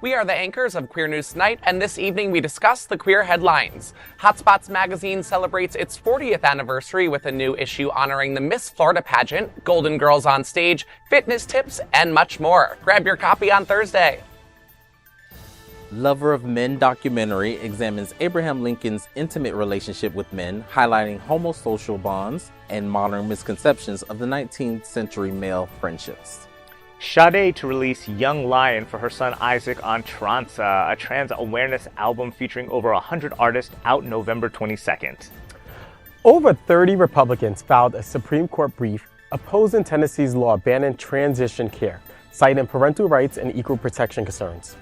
We are the anchors of Queer News Tonight, and this evening we discuss the queer headlines. HOTspots magazine celebrates its 40th anniversary with a new issue honoring the Miss Florida pageant, Golden Girls on Stage, fitness tips, and much more. Grab your copy on Thursday. Lover of Men documentary examines Abraham Lincoln's intimate relationship with men, highlighting homosocial bonds and modern misconceptions of the 19th century male friendships. Sade to release Young Lion for her son Isaac on Transa, a trans awareness album featuring over 100 artists, out November 22nd. Over 30 Republicans filed a Supreme Court brief opposing Tennessee's law banning transition care, citing parental rights and equal protection concerns.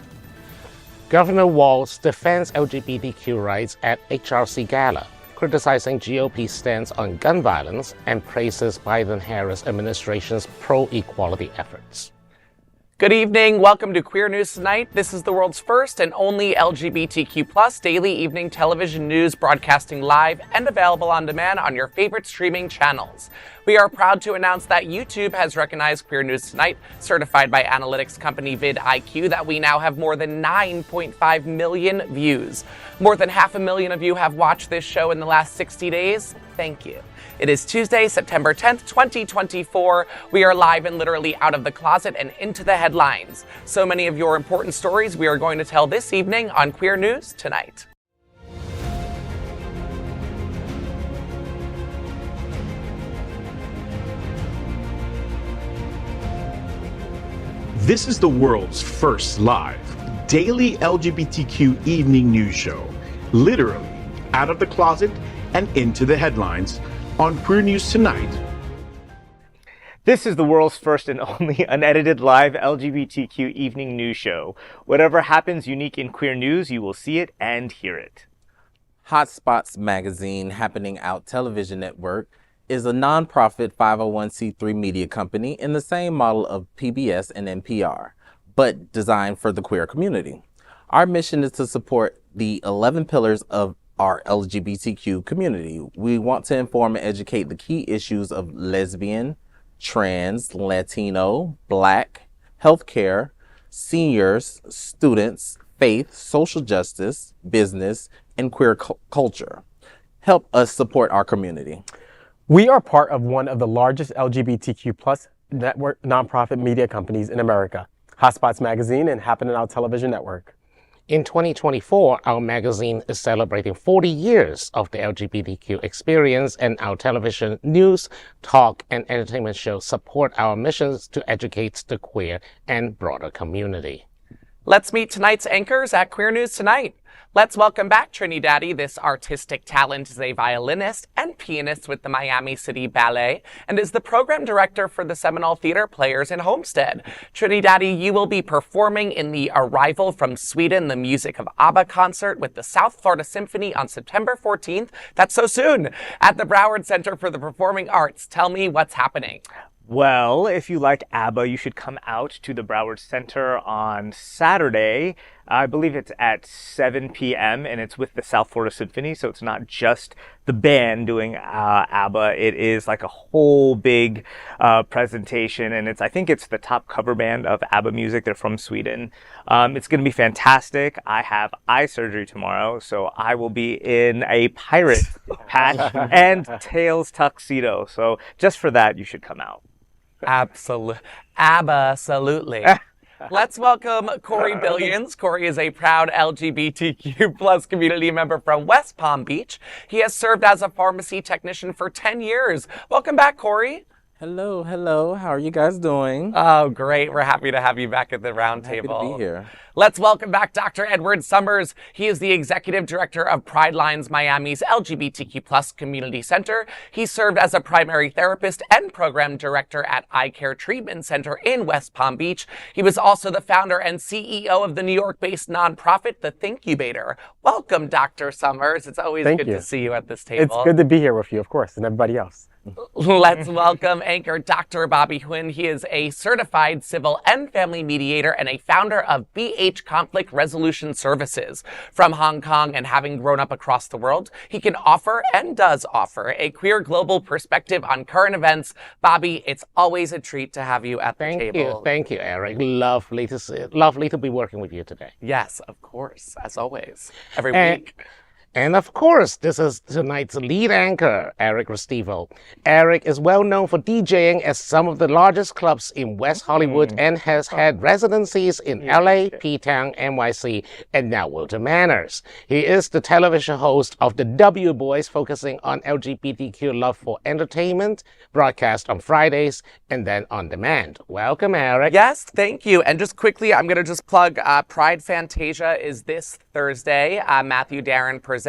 Governor Walz defends LGBTQ rights at HRC Gala, criticizing GOP's stance on gun violence and praises Biden-Harris administration's pro-equality efforts. Good evening. Welcome to Queer News Tonight. This is the world's first and only LGBTQ+ daily evening television news broadcasting live and available on demand on your favorite streaming channels. We are proud to announce that YouTube has recognized Queer News Tonight, certified by analytics company vidIQ, that we now have more than 9.5 million views. More than 500,000 of you have watched this show in the last 60 days. Thank you. It is Tuesday, September 10th, 2024. We are live and literally out of the closet and into the headlines. So many of your important stories we are going to tell this evening on Queer News Tonight. This is the world's first live daily LGBTQ evening news show, literally out of the closet and into the headlines on Queer News Tonight. This is the world's first and only unedited live LGBTQ evening news show. Whatever happens unique in queer news, you will see it and hear it. HOTspots magazine, Happening Out Television Network, is a nonprofit 501c3 media company in the same model of PBS and NPR, but designed for the queer community. Our mission is to support the 11 pillars of our LGBTQ community. We want to inform and educate the key issues of lesbian, trans, Latino, Black, healthcare, seniors, students, faith, social justice, business, and queer culture. Help us support our community. We are part of one of the largest LGBTQ+ network nonprofit media companies in America, HOTspots magazine and Happening Out Television Network. In 2024, our magazine is celebrating 40 years of the LGBTQ experience, and our television news, talk, and entertainment shows support our missions to educate the queer and broader community. Let's meet tonight's anchors at Queer News Tonight. Let's welcome back TriniDaddy. This artistic talent is a violinist and pianist with the Miami City Ballet and is the program director for the Seminole Theater Players in Homestead. TriniDaddy, you will be performing in the Arrival from Sweden, the Music of ABBA concert with the South Florida Symphony on September 14th. That's so soon. At the Broward Center for the Performing Arts. Tell me what's happening. Well, if you like ABBA, you should come out to the Broward Center on Saturday. I believe it's at 7 p.m. and it's with the South Florida Symphony, so it's not just the band doing ABBA. It is like a whole big presentation, and I think it's the top cover band of ABBA music. They're from Sweden. It's going to be fantastic. I have eye surgery tomorrow, so I will be in a pirate patch and tails tuxedo. So just for that, you should come out. Absolutely. Let's welcome Corey Billions. Corey is a proud LGBTQ+ community member from West Palm Beach. He has served as a pharmacy technician for 10 years. Welcome back, Corey. Hello, hello. How are you guys doing? Oh, great. We're happy to have you back at the round table. Happy to be here. Let's welcome back Dr. Edward Summers. He is the executive director of Pride Lines Miami's LGBTQ+ Community Center. He served as a primary therapist and program director at Eye Care Treatment Center in West Palm Beach. He was also the founder and CEO of the New York-based nonprofit, The Thinkubator. Welcome, Dr. Summers. It's always good to see you at this table. It's good to be here with you, of course, and everybody else. Let's welcome anchor Dr. Bobby Huen. He is a certified civil and family mediator and a founder of BH Conflict Resolution Services. From Hong Kong and having grown up across the world, he can offer and does offer a queer global perspective on current events. Bobby, it's always a treat to have you at the table. Thank you, Eric. Lovely to see it. Lovely to be working with you today. Yes, of course, as always, every week. And of course, this is tonight's lead anchor, Eric Restivo. Eric is well known for DJing at some of the largest clubs in West Hollywood and has had residencies in LA, P-Town, NYC, and now Wilton Manors. He is the television host of the W Boys, focusing on LGBTQ love for entertainment, broadcast on Fridays, and then on demand. Welcome, Eric. Yes, thank you. And just quickly, I'm going to just plug Pride Fantasia is this Thursday. Matthew Darren presents.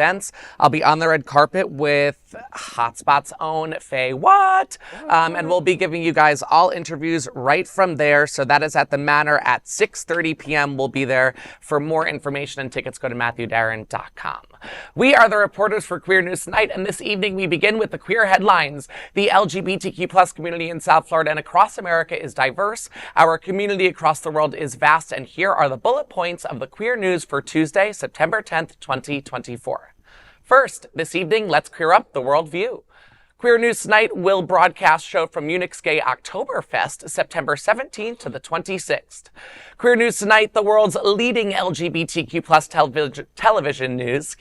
I'll be on the red carpet with HOTspots' own Faye Watt. And we'll be giving you guys all interviews right from there. So that is at the Manor at 6:30 p.m. We'll be there. For more information and tickets, go to MatthewDarren.com. We are the reporters for Queer News Tonight, and this evening we begin with the queer headlines. The LGBTQ plus community in South Florida and across America is diverse. Our community across the world is vast, and here are the bullet points of the queer news for Tuesday, September 10th, 2024. First, this evening, let's queer up the worldview. Queer News Tonight will broadcast show from Munich's gay Oktoberfest, September 17th to the 26th. Queer News Tonight, the world's leading LGBTQ plus television news,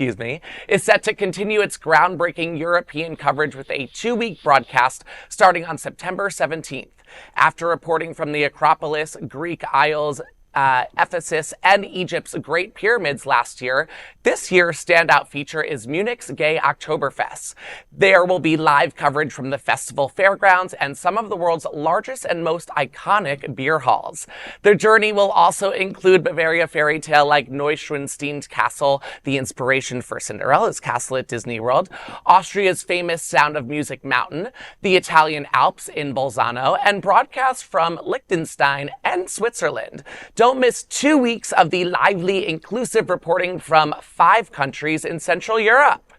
is set to continue its groundbreaking European coverage with a 2-week broadcast starting on September 17th. After reporting from the Acropolis, Greek Isles, Ephesus, and Egypt's Great Pyramids last year, this year's standout feature is Munich's Gay Oktoberfest. There will be live coverage from the festival fairgrounds and some of the world's largest and most iconic beer halls. The journey will also include Bavaria fairy tale like Neuschwanstein's Castle, the inspiration for Cinderella's castle at Disney World, Austria's famous Sound of Music Mountain, the Italian Alps in Bolzano, and broadcasts from Liechtenstein and Switzerland. Don't miss 2 weeks of the lively, inclusive reporting from 5 countries in Central Europe.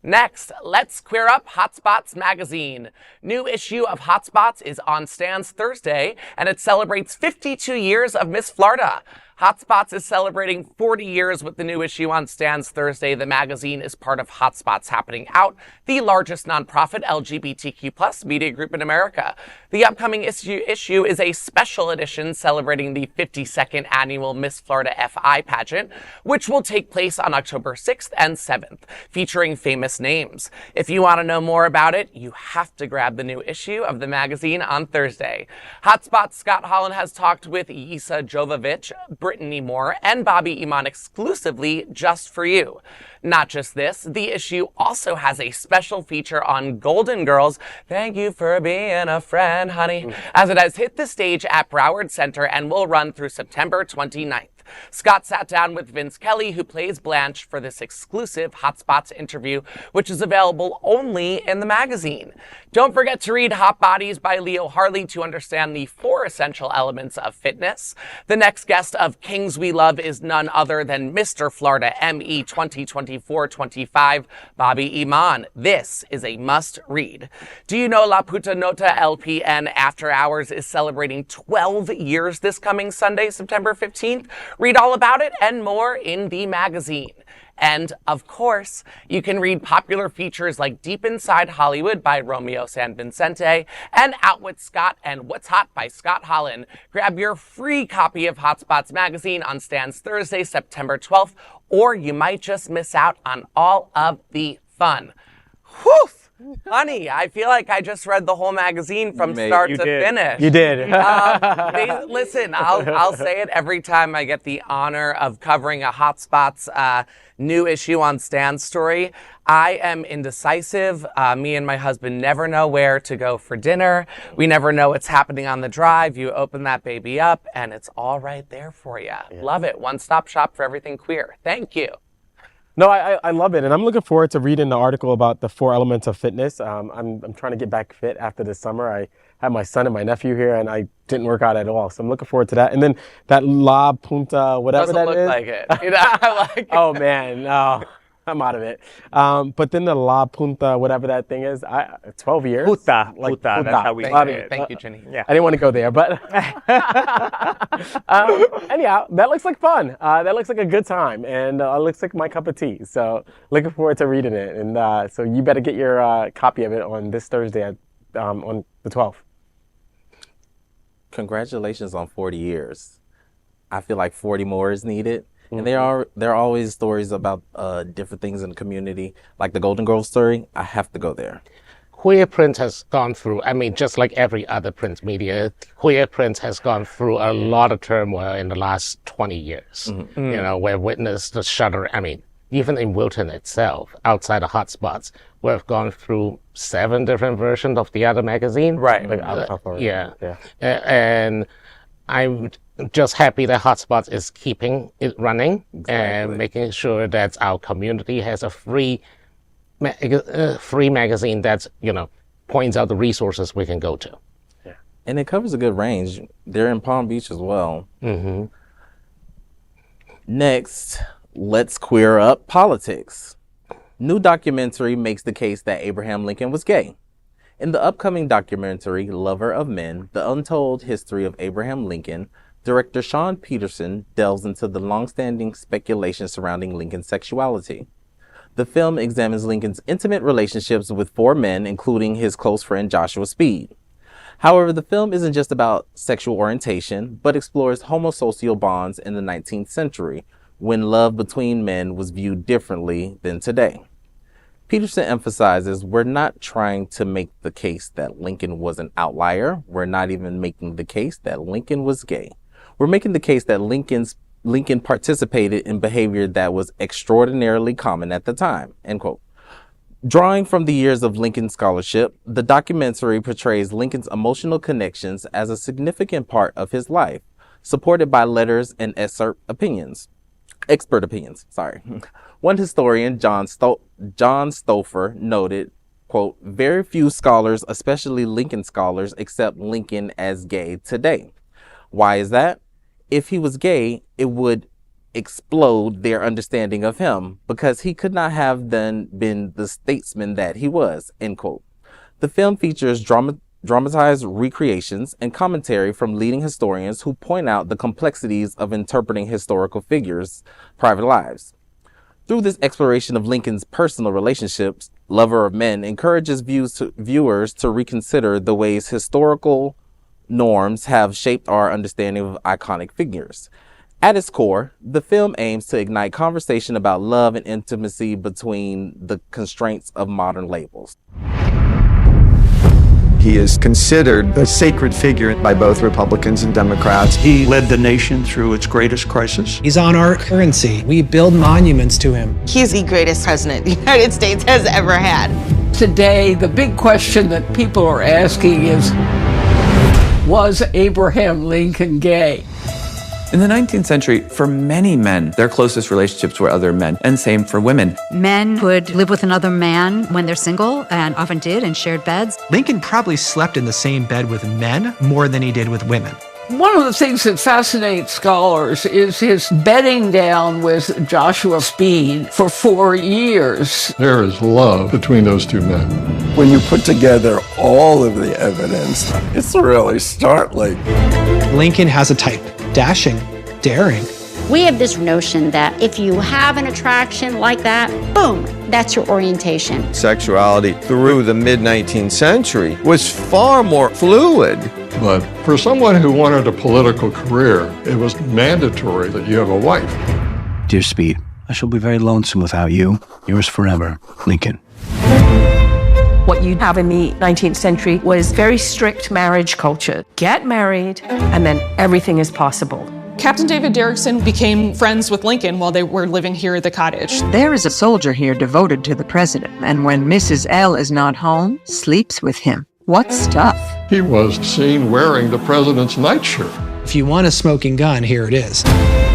Next, let's queer up HOTspots magazine. New issue of HOTspots is on stands Thursday, and it celebrates 52 years of Miss Florida. HOTspots is celebrating 40 years with the new issue on stands Thursday. The magazine is part of HOTspots Happening Out, the largest nonprofit LGBTQ plus media group in America. The upcoming issue is a special edition celebrating the 52nd annual Miss Florida FI pageant, which will take place on October 6th and 7th, featuring famous names. If you want to know more about it, you have to grab the new issue of the magazine on Thursday. HOTspots Scott Holland has talked with Isa Jovovich, Brittany Moore, and Bobby Iman exclusively just for you. Not just this, the issue also has a special feature on Golden Girls, Thank You for Being a Friend, Honey, as it has hit the stage at Broward Center and will run through September 29th. Scott sat down with Vince Kelly, who plays Blanche, for this exclusive HOTspots interview, which is available only in the magazine. Don't forget to read Hot Bodies by Leo Harley to understand the 4 essential elements of fitness. The next guest of Kings We Love is none other than Mr. Florida ME 2024-25, Bobby Iman. This is a must-read. Do you know La Puta Nota LPN After Hours is celebrating 12 years this coming Sunday, September 15th? Read all about it and more in the magazine. And, of course, you can read popular features like Deep Inside Hollywood by Romeo San Vicente and Out with Scott and What's Hot by Scott Holland. Grab your free copy of HOTspots magazine on stands Thursday, September 12th, or you might just miss out on all of the fun. Whew! Honey, I feel like I just read the whole magazine from start to finish. You did. Listen, I'll say it every time I get the honor of covering a HOTspots new issue on Stan's story. I am indecisive. Me and my husband never know where to go for dinner. We never know what's happening on the drive. You open that baby up, and it's all right there for you. Yeah. Love it. One-stop shop for everything queer. Thank you. No, I love it, and I'm looking forward to reading the article about the 4 elements of fitness. I'm trying to get back fit after this summer. I had my son and my nephew here, and I didn't work out at all, so I'm looking forward to that. And then that La Punta, whatever that is. Doesn't look like it. You know, I like it. Oh man, no. I'm out of it. But then the La Punta, whatever that thing is, 12 years. Puta, Like, puta, that's how we Thank say you, it. thank you, Trini. Yeah. I didn't want to go there, but anyhow, that looks like fun. That looks like a good time, and it looks like my cup of tea. So looking forward to reading it. And so you better get your copy of it on this Thursday on the 12th. Congratulations on 40 years. I feel like 40 more is needed. And there are always stories about different things in the community, like the Golden Girls story. I have to go there. Queer print has gone through, I mean, just like every other print media, queer print has gone through a lot of turmoil in the last 20 years. You know, we've witnessed the shudder. I mean, even in Wilton itself, outside of HOTspots, we've gone through 7 different versions of the other magazine. Right. Like Alpha, Yeah. Yeah. And I'm just happy that HOTspots is keeping it running and making sure that our community has a free magazine that, you know, points out the resources we can go to. Yeah. And it covers a good range. They're in Palm Beach as well. Mm-hmm. Next, let's queer up politics. New documentary makes the case that Abraham Lincoln was gay. In the upcoming documentary, Lover of Men, The Untold History of Abraham Lincoln, director Sean Peterson delves into the long-standing speculation surrounding Lincoln's sexuality. The film examines Lincoln's intimate relationships with 4 men, including his close friend Joshua Speed. However, the film isn't just about sexual orientation, but explores homosocial bonds in the 19th century, when love between men was viewed differently than today. Peterson emphasizes we're not trying to make the case that Lincoln was an outlier. We're not even making the case that Lincoln was gay. We're making the case that Lincoln participated in behavior that was extraordinarily common at the time, end quote. Drawing from the years of Lincoln scholarship, the documentary portrays Lincoln's emotional connections as a significant part of his life, supported by letters and expert opinions. One historian, John Stouffer, noted, quote, very few scholars, especially Lincoln scholars, accept Lincoln as gay today. Why is that? If he was gay, it would explode their understanding of him, because he could not have then been the statesman that he was, end quote. The film features dramatized recreations and commentary from leading historians who point out the complexities of interpreting historical figures' private lives. Through this exploration of Lincoln's personal relationships, Lover of Men encourages viewers to reconsider the ways historical norms have shaped our understanding of iconic figures. At its core, the film aims to ignite conversation about love and intimacy between the constraints of modern labels. He is considered a sacred figure by both Republicans and Democrats. He led the nation through its greatest crisis. He's on our currency. We build monuments to him. He's the greatest president the United States has ever had. Today, the big question that people are asking is, was Abraham Lincoln gay? In the 19th century, for many men, their closest relationships were other men, and same for women. Men would live with another man when they're single, and often did, and shared beds. Lincoln probably slept in the same bed with men more than he did with women. One of the things that fascinates scholars is his bedding down with Joshua Speed for 4 years. There is love between those 2 men. When you put together all of the evidence, it's really startling. Lincoln has a type: dashing, daring. We have this notion that if you have an attraction like that, boom, that's your orientation. Sexuality through the mid-19th century was far more fluid. But for someone who wanted a political career, it was mandatory that you have a wife. Dear Speed, I shall be very lonesome without you. Yours forever, Lincoln. What you have in the 19th century was very strict marriage culture. Get married, and then everything is possible. Captain David Derrickson became friends with Lincoln while they were living here at the cottage. There is a soldier here devoted to the president, and when Mrs. L is not home, sleeps with him. What stuff? He was seen wearing the president's nightshirt. If you want a smoking gun, here it is.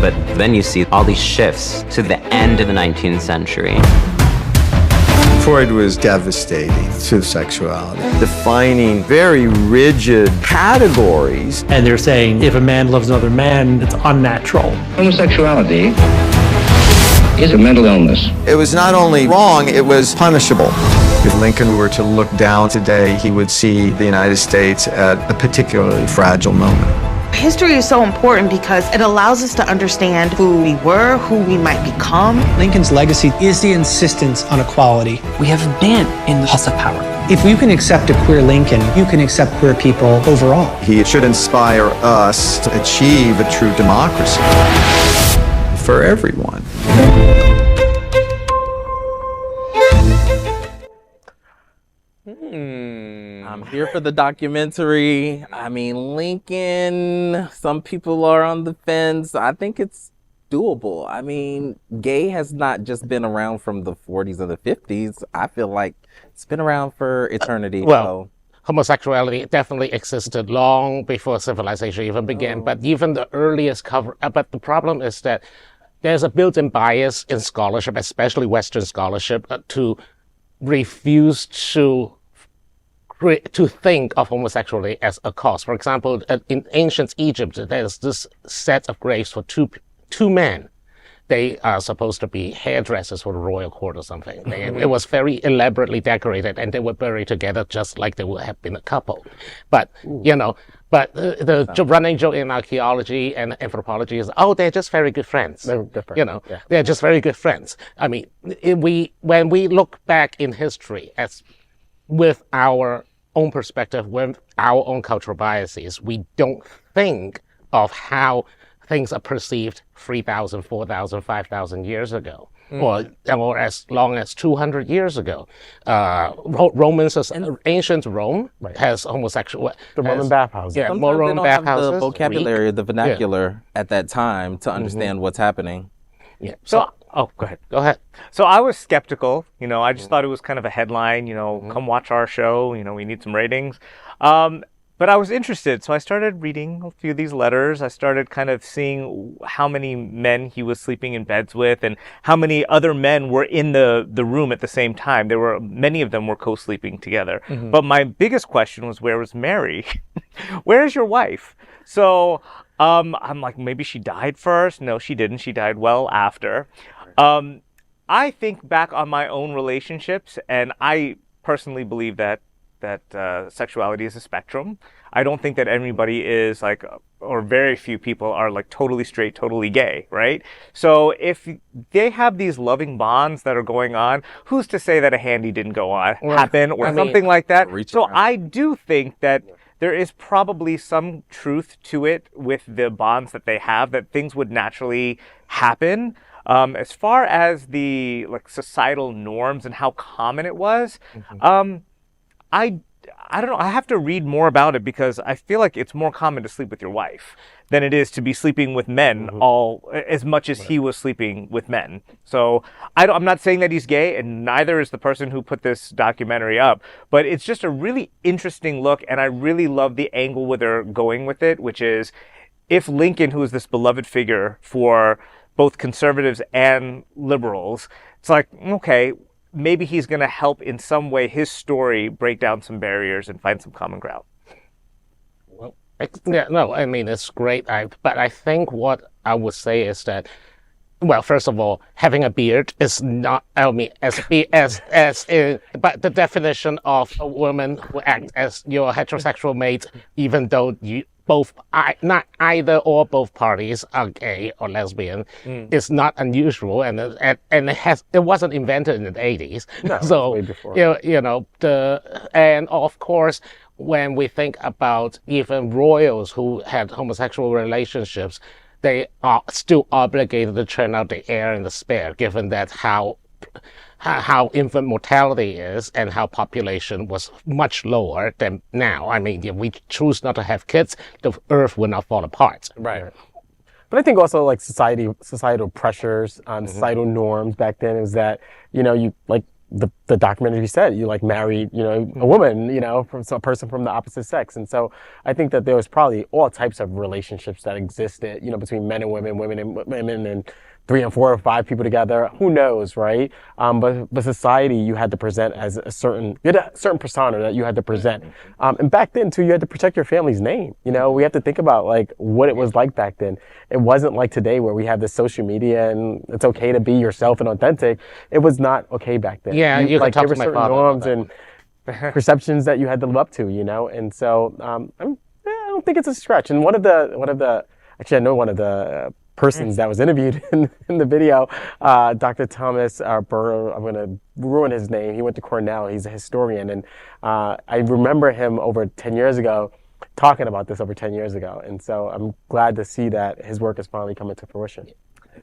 But then you see all these shifts to the end of the 19th century. Freud was devastating to sexuality, defining very rigid categories. And they're saying if a man loves another man, it's unnatural. Homosexuality is a mental illness. It was not only wrong, it was punishable. If Lincoln were to look down today, he would see the United States at a particularly fragile moment. History is so important because it allows us to understand who we were, who we might become. Lincoln's legacy is the insistence on equality. We have been in the hustle of power. If you can accept a queer Lincoln, you can accept queer people overall. He should inspire us to achieve a true democracy for everyone. I'm here for the documentary. I mean, Lincoln, some people are on the fence. I think it's doable. I mean, gay has not just been around from the 40s and the 50s. I feel like it's been around for eternity. Well, homosexuality definitely existed long before civilization even began, but even the earliest but the problem is that there's a built-in bias in scholarship, especially Western scholarship, to refuse to think of homosexuality as a cause. For example, in ancient Egypt, there's this set of graves for two men. They are supposed to be hairdressers for the royal court or something. It was very elaborately decorated, and they were buried together just like they would have been a couple. But, the running joke in archaeology and anthropology is, they're just very good friends. They're different. They're just very good friends. I mean, when we look back in history with our own perspective, with our own cultural biases, we don't think of how things are perceived 3,000, 4,000, 5,000 years ago, or as long as 200 years ago. Ancient Rome has homosexual. The Roman bathhouses. Yeah, more Roman bathhouses. The vocabulary, the vernacular at that time to understand what's happening. Yeah. So, go ahead. Go ahead. So I was skeptical. I just thought it was kind of a headline. Come watch our show. We need some ratings. But I was interested, so I started reading a few of these letters. I started kind of seeing how many men he was sleeping in beds with and how many other men were in the room at the same time. Many of them were co-sleeping together. Mm-hmm. But my biggest question was, where was Mary? Where is your wife? So I'm like, maybe she died first. No, she didn't. She died well after. I think back on my own relationships, and I personally believe that sexuality is a spectrum. I don't think that everybody is or very few people are totally straight, totally gay, right? So if they have these loving bonds that are going on, who's to say that a handy didn't happen or something like that? So I do think that there is probably some truth to it with the bonds that they have, that things would naturally happen. As far as the societal norms and how common it was, I don't know. I have to read more about it because I feel like it's more common to sleep with your wife than it is to be sleeping with men as much as he was sleeping with men. So I'm not saying that he's gay, and neither is the person who put this documentary up, but it's just a really interesting look, and I really love the angle where they're going with it, which is if Lincoln, who is this beloved figure for both conservatives and liberals, it's like, okay, maybe he's going to help in some way his story break down some barriers and find some common ground. Well, I mean, it's great. But I think what I would say is that, well, first of all, having a beard is not, but the definition of a woman who acts as your heterosexual mate, even though not either or both parties are gay or lesbian, is not unusual, and it wasn't invented in the 80s. No, so way before. And of course, when we think about even royals who had homosexual relationships, they are still obligated to turn out the heir and the spare, given that how infant mortality is and how population was much lower than now. I mean, if we choose not to have kids, the earth will not fall apart. Right. But I think also societal pressures, societal norms back then is that, you the documentary said, you married, a woman, from a person from the opposite sex. And so I think that there was probably all types of relationships that existed, between men and women, women and women, and 3 and 4 or 5 people together. Who knows, right? But society, you had to present as you had a certain persona that you had to present. And back then too, you had to protect your family's name. You know, we have to think about like what it was like back then. It wasn't like today where we have this social media and it's okay to be yourself and authentic. It was not okay back then. Yeah, you like, can talk there to were my certain father norms about and perceptions that you had to live up to, you know. And so I don't think it's a stretch. And one of the actually I know one of the persons that was interviewed in the video, Dr. Thomas Burrow, I'm going to ruin his name. He went to Cornell. He's a historian. And I remember him over 10 years ago talking about this over 10 years ago. And so I'm glad to see that his work is finally coming to fruition.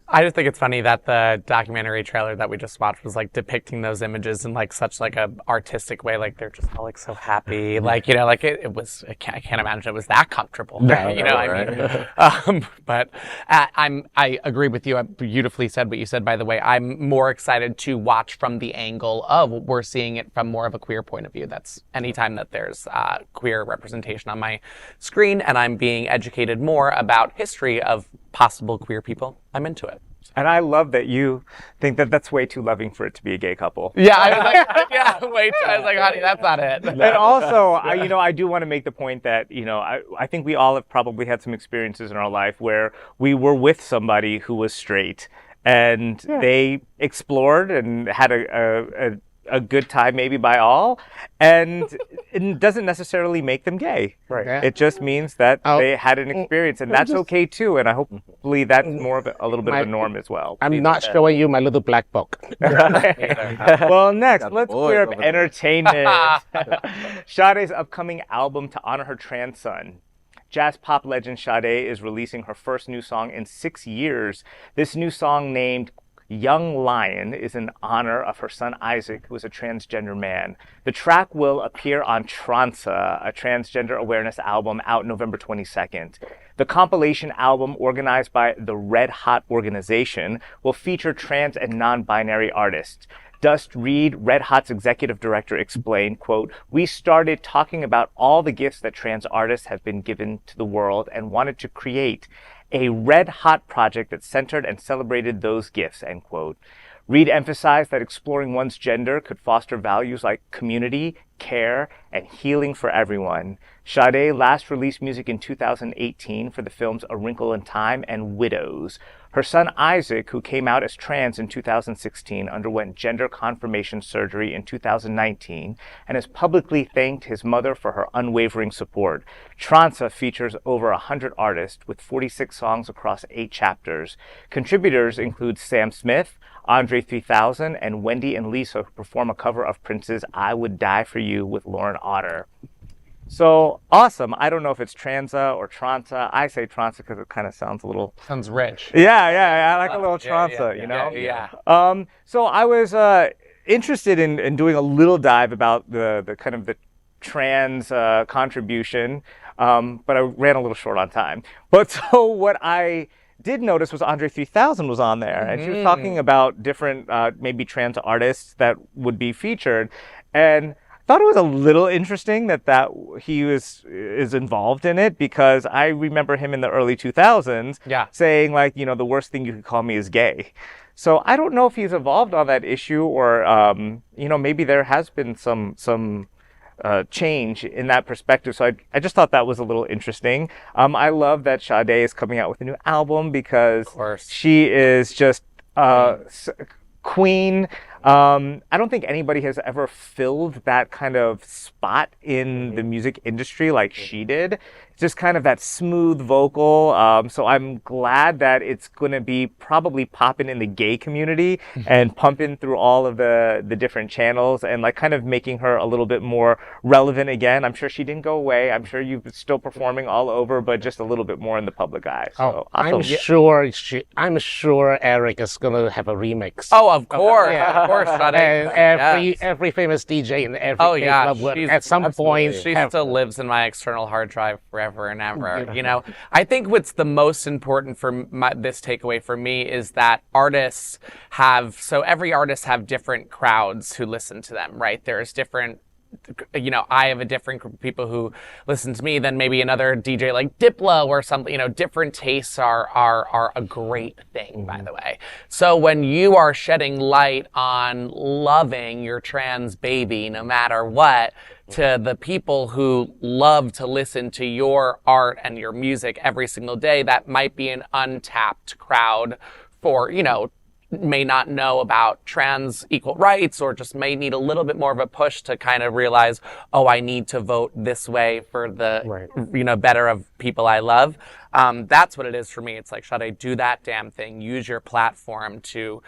I just think it's funny that the documentary trailer that we just watched was like depicting those images in like such like a artistic way. Like they're just all like so happy. Like, you know, like it was, I can't imagine it was that comfortable. No, you know, right. I mean, but I agree with you. Beautifully said what you said, by the way. I'm more excited to watch from the angle of we're seeing it from more of a queer point of view. That's anytime that there's queer representation on my screen and I'm being educated more about history of possible queer people, I'm into it. And I love that you think that that's way too loving for it to be a gay couple. Yeah, I was like, I was like, honey, that's not it. And also, I do want to make the point that, I think we all have probably had some experiences in our life where we were with somebody who was straight and they explored and had a good time maybe by all, and it doesn't necessarily make them gay. Right. Yeah. It just means that they had an experience, and that's okay too. And I hopefully that's more of a little bit of a norm as well. I'm not showing you my little black book. Well, next, let's clear up entertainment. Sade's upcoming album to honor her trans son. Jazz pop legend Sade is releasing her first new song in 6 years. This new song, named Young Lion, is in honor of her son Isaac, who is a transgender man. The track will appear on Transa, a transgender awareness album out November 22nd. The compilation album, organized by the Red Hot organization, will feature trans and non-binary artists. Dust Reed, Red Hot's executive director, explained, quote, "We started talking about all the gifts that trans artists have been given to the world and wanted to create a Red Hot project that centered and celebrated those gifts," end quote. Reed emphasized that exploring one's gender could foster values like community, care, and healing for everyone. Sade last released music in 2018 for the films A Wrinkle in Time and Widows. Her son Isaac, who came out as trans in 2016, underwent gender confirmation surgery in 2019 and has publicly thanked his mother for her unwavering support. Transa features over 100 artists with 46 songs across 8 chapters. Contributors include Sam Smith, Andre 3000, and Wendy and Lisa, who perform a cover of Prince's I Would Die For You with Lauren Otter. So awesome. I don't know if it's Transa or Transa. I say Transa because it kind of sounds a little... Sounds rich. Yeah. I like a little Transa, you know? Yeah. So I was interested in doing a little dive about the kind of the trans contribution, but I ran a little short on time. But so what I did notice was Andre 3000 was on there, and she was talking about different maybe trans artists that would be featured, and I thought it was a little interesting that he is involved in it, because I remember him in the early 2000s saying, like, the worst thing you could call me is gay. So I don't know if he's involved on that issue, or maybe there has been some change in that perspective. So I just thought that was a little interesting. I love that Sade is coming out with a new album, because she is just queen. I don't think anybody has ever filled that kind of spot in the music industry like she did. Just kind of that smooth vocal. So I'm glad that it's going to be probably popping in the gay community and pumping through all of the different channels, and like kind of making her a little bit more relevant again. I'm sure she didn't go away. I'm sure you're still performing all over, but just a little bit more in the public eye. So awesome. I'm sure Eric is going to have a remix. Oh, of course. Of course. And every famous DJ in every club will at some point. She still lives in my external hard drive forever and ever. I think what's the most important for this takeaway for me is that every artist have different crowds who listen to them, right? There's different I have a different group of people who listen to me than maybe another DJ like Diplo or something. Different tastes are a great thing, by the way. So when you are shedding light on loving your trans baby, no matter what, to the people who love to listen to your art and your music every single day, that might be an untapped crowd for, may not know about trans equal rights, or just may need a little bit more of a push to kind of realize, oh, I need to vote this way for the, better of people I love. That's what it is for me. It's like, Sade, do that damn thing. Use your platform to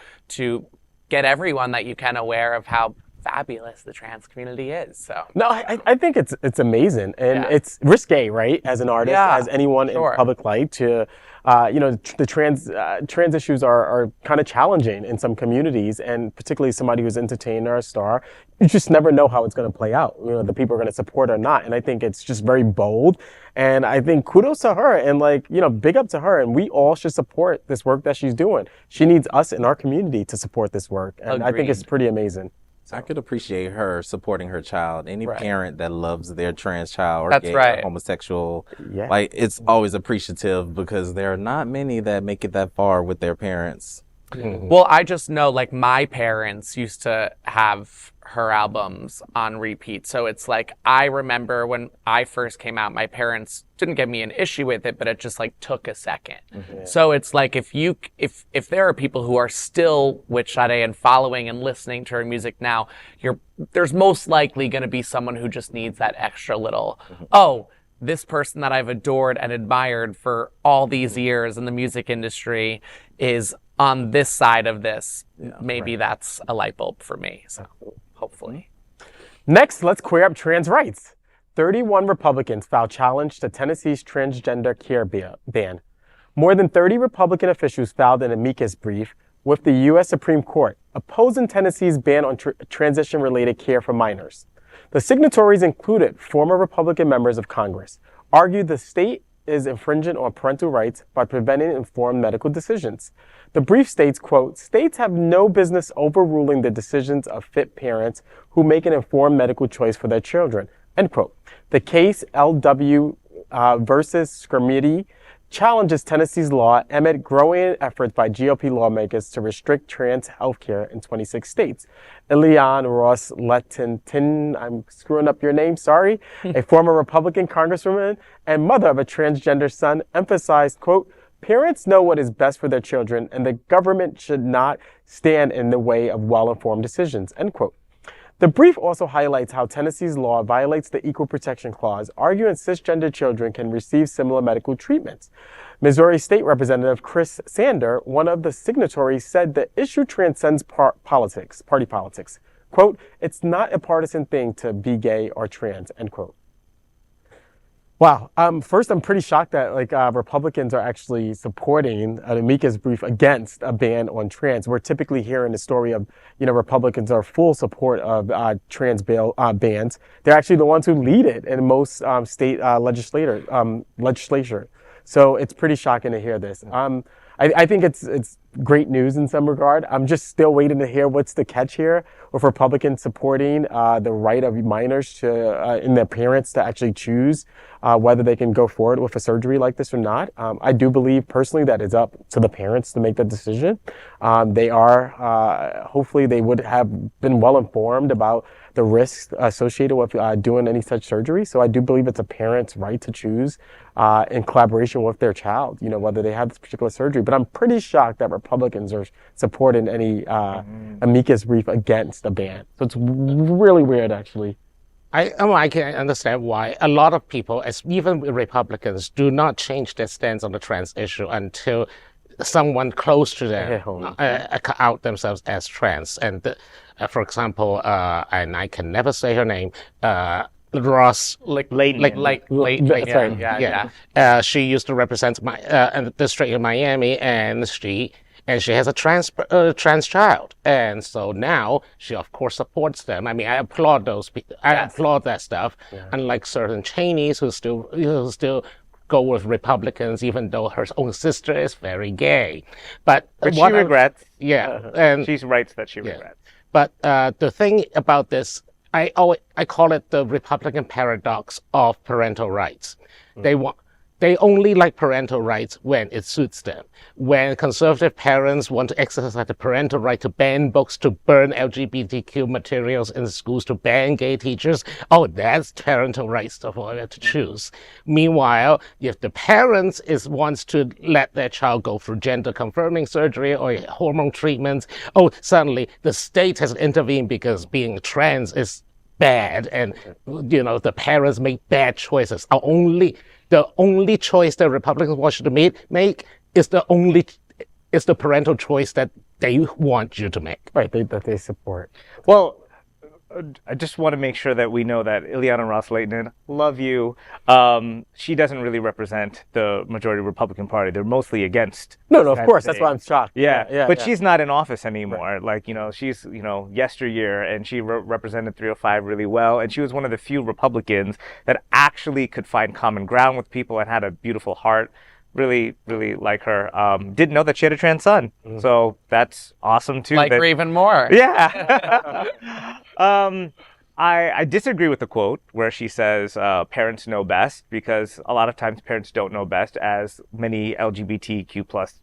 get everyone that you can aware of how fabulous the trans community is. So no, I think it's amazing, and it's risque, right? As an artist, as anyone in public light, to the trans issues are kind of challenging in some communities, and particularly somebody who's an entertainer or a star, you just never know how it's going to play out. The people are going to support or not, and I think it's just very bold. And I think kudos to her, and big up to her, and we all should support this work that she's doing. She needs us in our community to support this work, and I think it's pretty amazing. I could appreciate her supporting her child. Any parent that loves their trans child or gay or homosexual, it's always appreciative, because there are not many that make it that far with their parents. Well, I just know, my parents used to have her albums on repeat. So it's I remember when I first came out, my parents didn't give me an issue with it, but it just took a second. So it's if there are people who are still with Sade and following and listening to her music now, there's most likely going to be someone who just needs that extra little, this person that I've adored and admired for all these years in the music industry is on this side of this. Maybe that's a light bulb for me. So hopefully. Next, let's queer up trans rights. 31 Republicans filed challenge to Tennessee's transgender care ban. More than 30 Republican officials filed an amicus brief with the U.S. Supreme Court opposing Tennessee's ban on transition-related care for minors. The signatories included former Republican members of Congress, argued the state is infringing on parental rights by preventing informed medical decisions. The brief states, quote, states have no business overruling the decisions of fit parents who make an informed medical choice for their children, end quote. The case LW versus Skermity challenges Tennessee's law amid growing efforts by GOP lawmakers to restrict trans health care in 26 states. Eliane Ross-Letton, I'm screwing up your name, sorry, a former Republican congresswoman and mother of a transgender son, emphasized, quote, parents know what is best for their children, and the government should not stand in the way of well-informed decisions, end quote. The brief also highlights how Tennessee's law violates the Equal Protection Clause, arguing cisgender children can receive similar medical treatments. Missouri State Representative Chris Sander, one of the signatories, said the issue transcends party politics. Quote, it's not a partisan thing to be gay or trans, end quote. Wow. First, I'm pretty shocked that Republicans are actually supporting an amicus brief against a ban on trans. We're typically hearing the story of, Republicans are full support of trans bans. They're actually the ones who lead it in most state legislature. So it's pretty shocking to hear this. I think it's great news in some regard. I'm just still waiting to hear what's the catch here with Republicans supporting the right of minors to and their parents to actually choose whether they can go forward with a surgery like this or not. I do believe personally that it's up to the parents to make the decision. They are, hopefully they would have been well informed about the risks associated with doing any such surgery. So I do believe it's a parent's right to choose in collaboration with their child, whether they have this particular surgery. But I'm pretty shocked that Republicans are supporting any amicus brief against a ban. So it's really weird, actually. I can understand why a lot of people, even Republicans, do not change their stance on the trans issue until someone close to them out themselves as trans. And for example, and I can never say her name, Ross, she used to represent the district in Miami, and she has a trans child, and so now she of course supports them. I mean, I applaud those people. I applaud that stuff. Unlike certain Cheneys who still go with Republicans, even though her own sister is very gay. But she regrets. And she writes that she regrets. But the thing about this I call it the Republican paradox of parental rights. They only like parental rights when it suits them. When conservative parents want to exercise the parental right to ban books, to burn LGBTQ materials in schools, to ban gay teachers, that's parental rights for them to choose. Meanwhile, if the parents wants to let their child go through gender confirming surgery or hormone treatments, suddenly the state has intervened because being trans is bad, and the parents make bad choices. The only choice that Republicans want you to make is the parental choice that they want you to make. Right, that they support. Well, I just want to make sure that we know that Ileana Ros-Lehtinen, love you. She doesn't really represent the majority Republican Party. They're mostly against. No, of course. That's why I'm shocked. Yeah. But she's not in office anymore. Right. Like, she's, yesteryear, and she represented 305 really well. And she was one of the few Republicans that actually could find common ground with people and had a beautiful heart. Really, really like her. Didn't know that she had a trans son. So that's awesome too. Like her even more. Yeah. I disagree with the quote where she says parents know best, because a lot of times parents don't know best, as many LGBTQ plus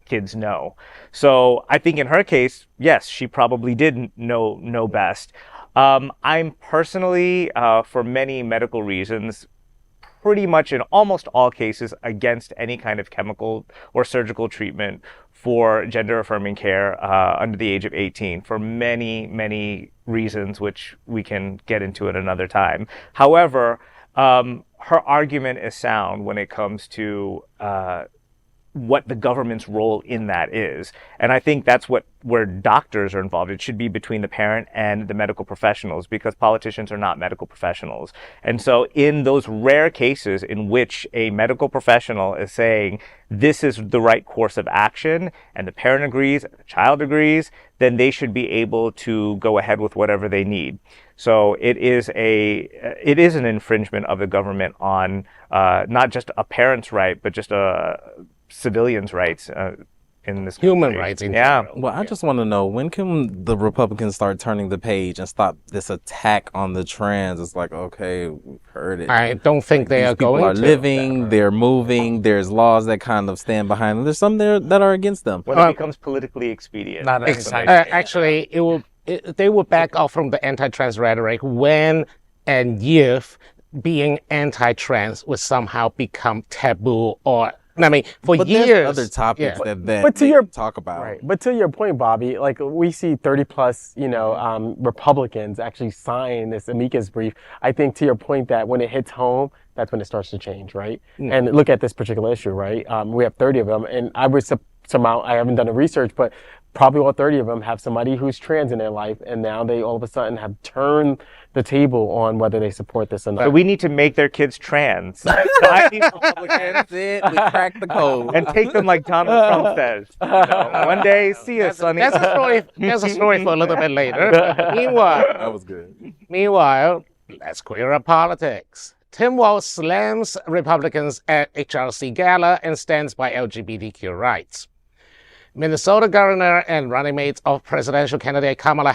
kids know. So I think in her case, yes, she probably did know best. I'm personally, for many medical reasons, pretty much in almost all cases against any kind of chemical or surgical treatment for gender-affirming care under the age of 18 for many, many reasons, which we can get into at another time. However, her argument is sound when it comes to what the government's role in that is. And I think that's where doctors are involved. It should be between the parent and the medical professionals, because politicians are not medical professionals. And so in those rare cases in which a medical professional is saying this is the right course of action, and the parent agrees, and the child agrees, then they should be able to go ahead with whatever they need. So it is an infringement of the government on not just a parent's right, but just a civilians' rights in this human country. Rights in general. Well, I just want to know, when can the Republicans start turning the page and stop this attack on the trans? It's like, okay, we've heard it. I don't think they are going to. People are living, they're moving, there's laws that kind of stand behind them. There's some there that are against them. When it becomes politically expedient. Actually, they will back off from the anti-trans rhetoric when and if being anti-trans would somehow become taboo, or for but years. There's other topics that but to your talk about. Right. But to your point, Bobby, like we see 30 plus, Republicans actually sign this amicus brief. I think to your point that when it hits home, that's when it starts to change, right? And look at this particular issue, right? We have 30 of them, and I would surmount, I haven't done the research, but probably all 30 of them have somebody who's trans in their life, and now they all of a sudden have turned the table on whether they support this or not. So we need to make their kids trans. So I need Republicans. That's it. We cracked the code. And take them like Donald Trump says. One day, see us, Sonny. That's a story for a little bit later. Meanwhile, that was good. Meanwhile, let's queer up politics. Tim Walz slams Republicans at HRC Gala and stands by LGBTQ rights. Minnesota Governor and running mate of presidential candidate Kamala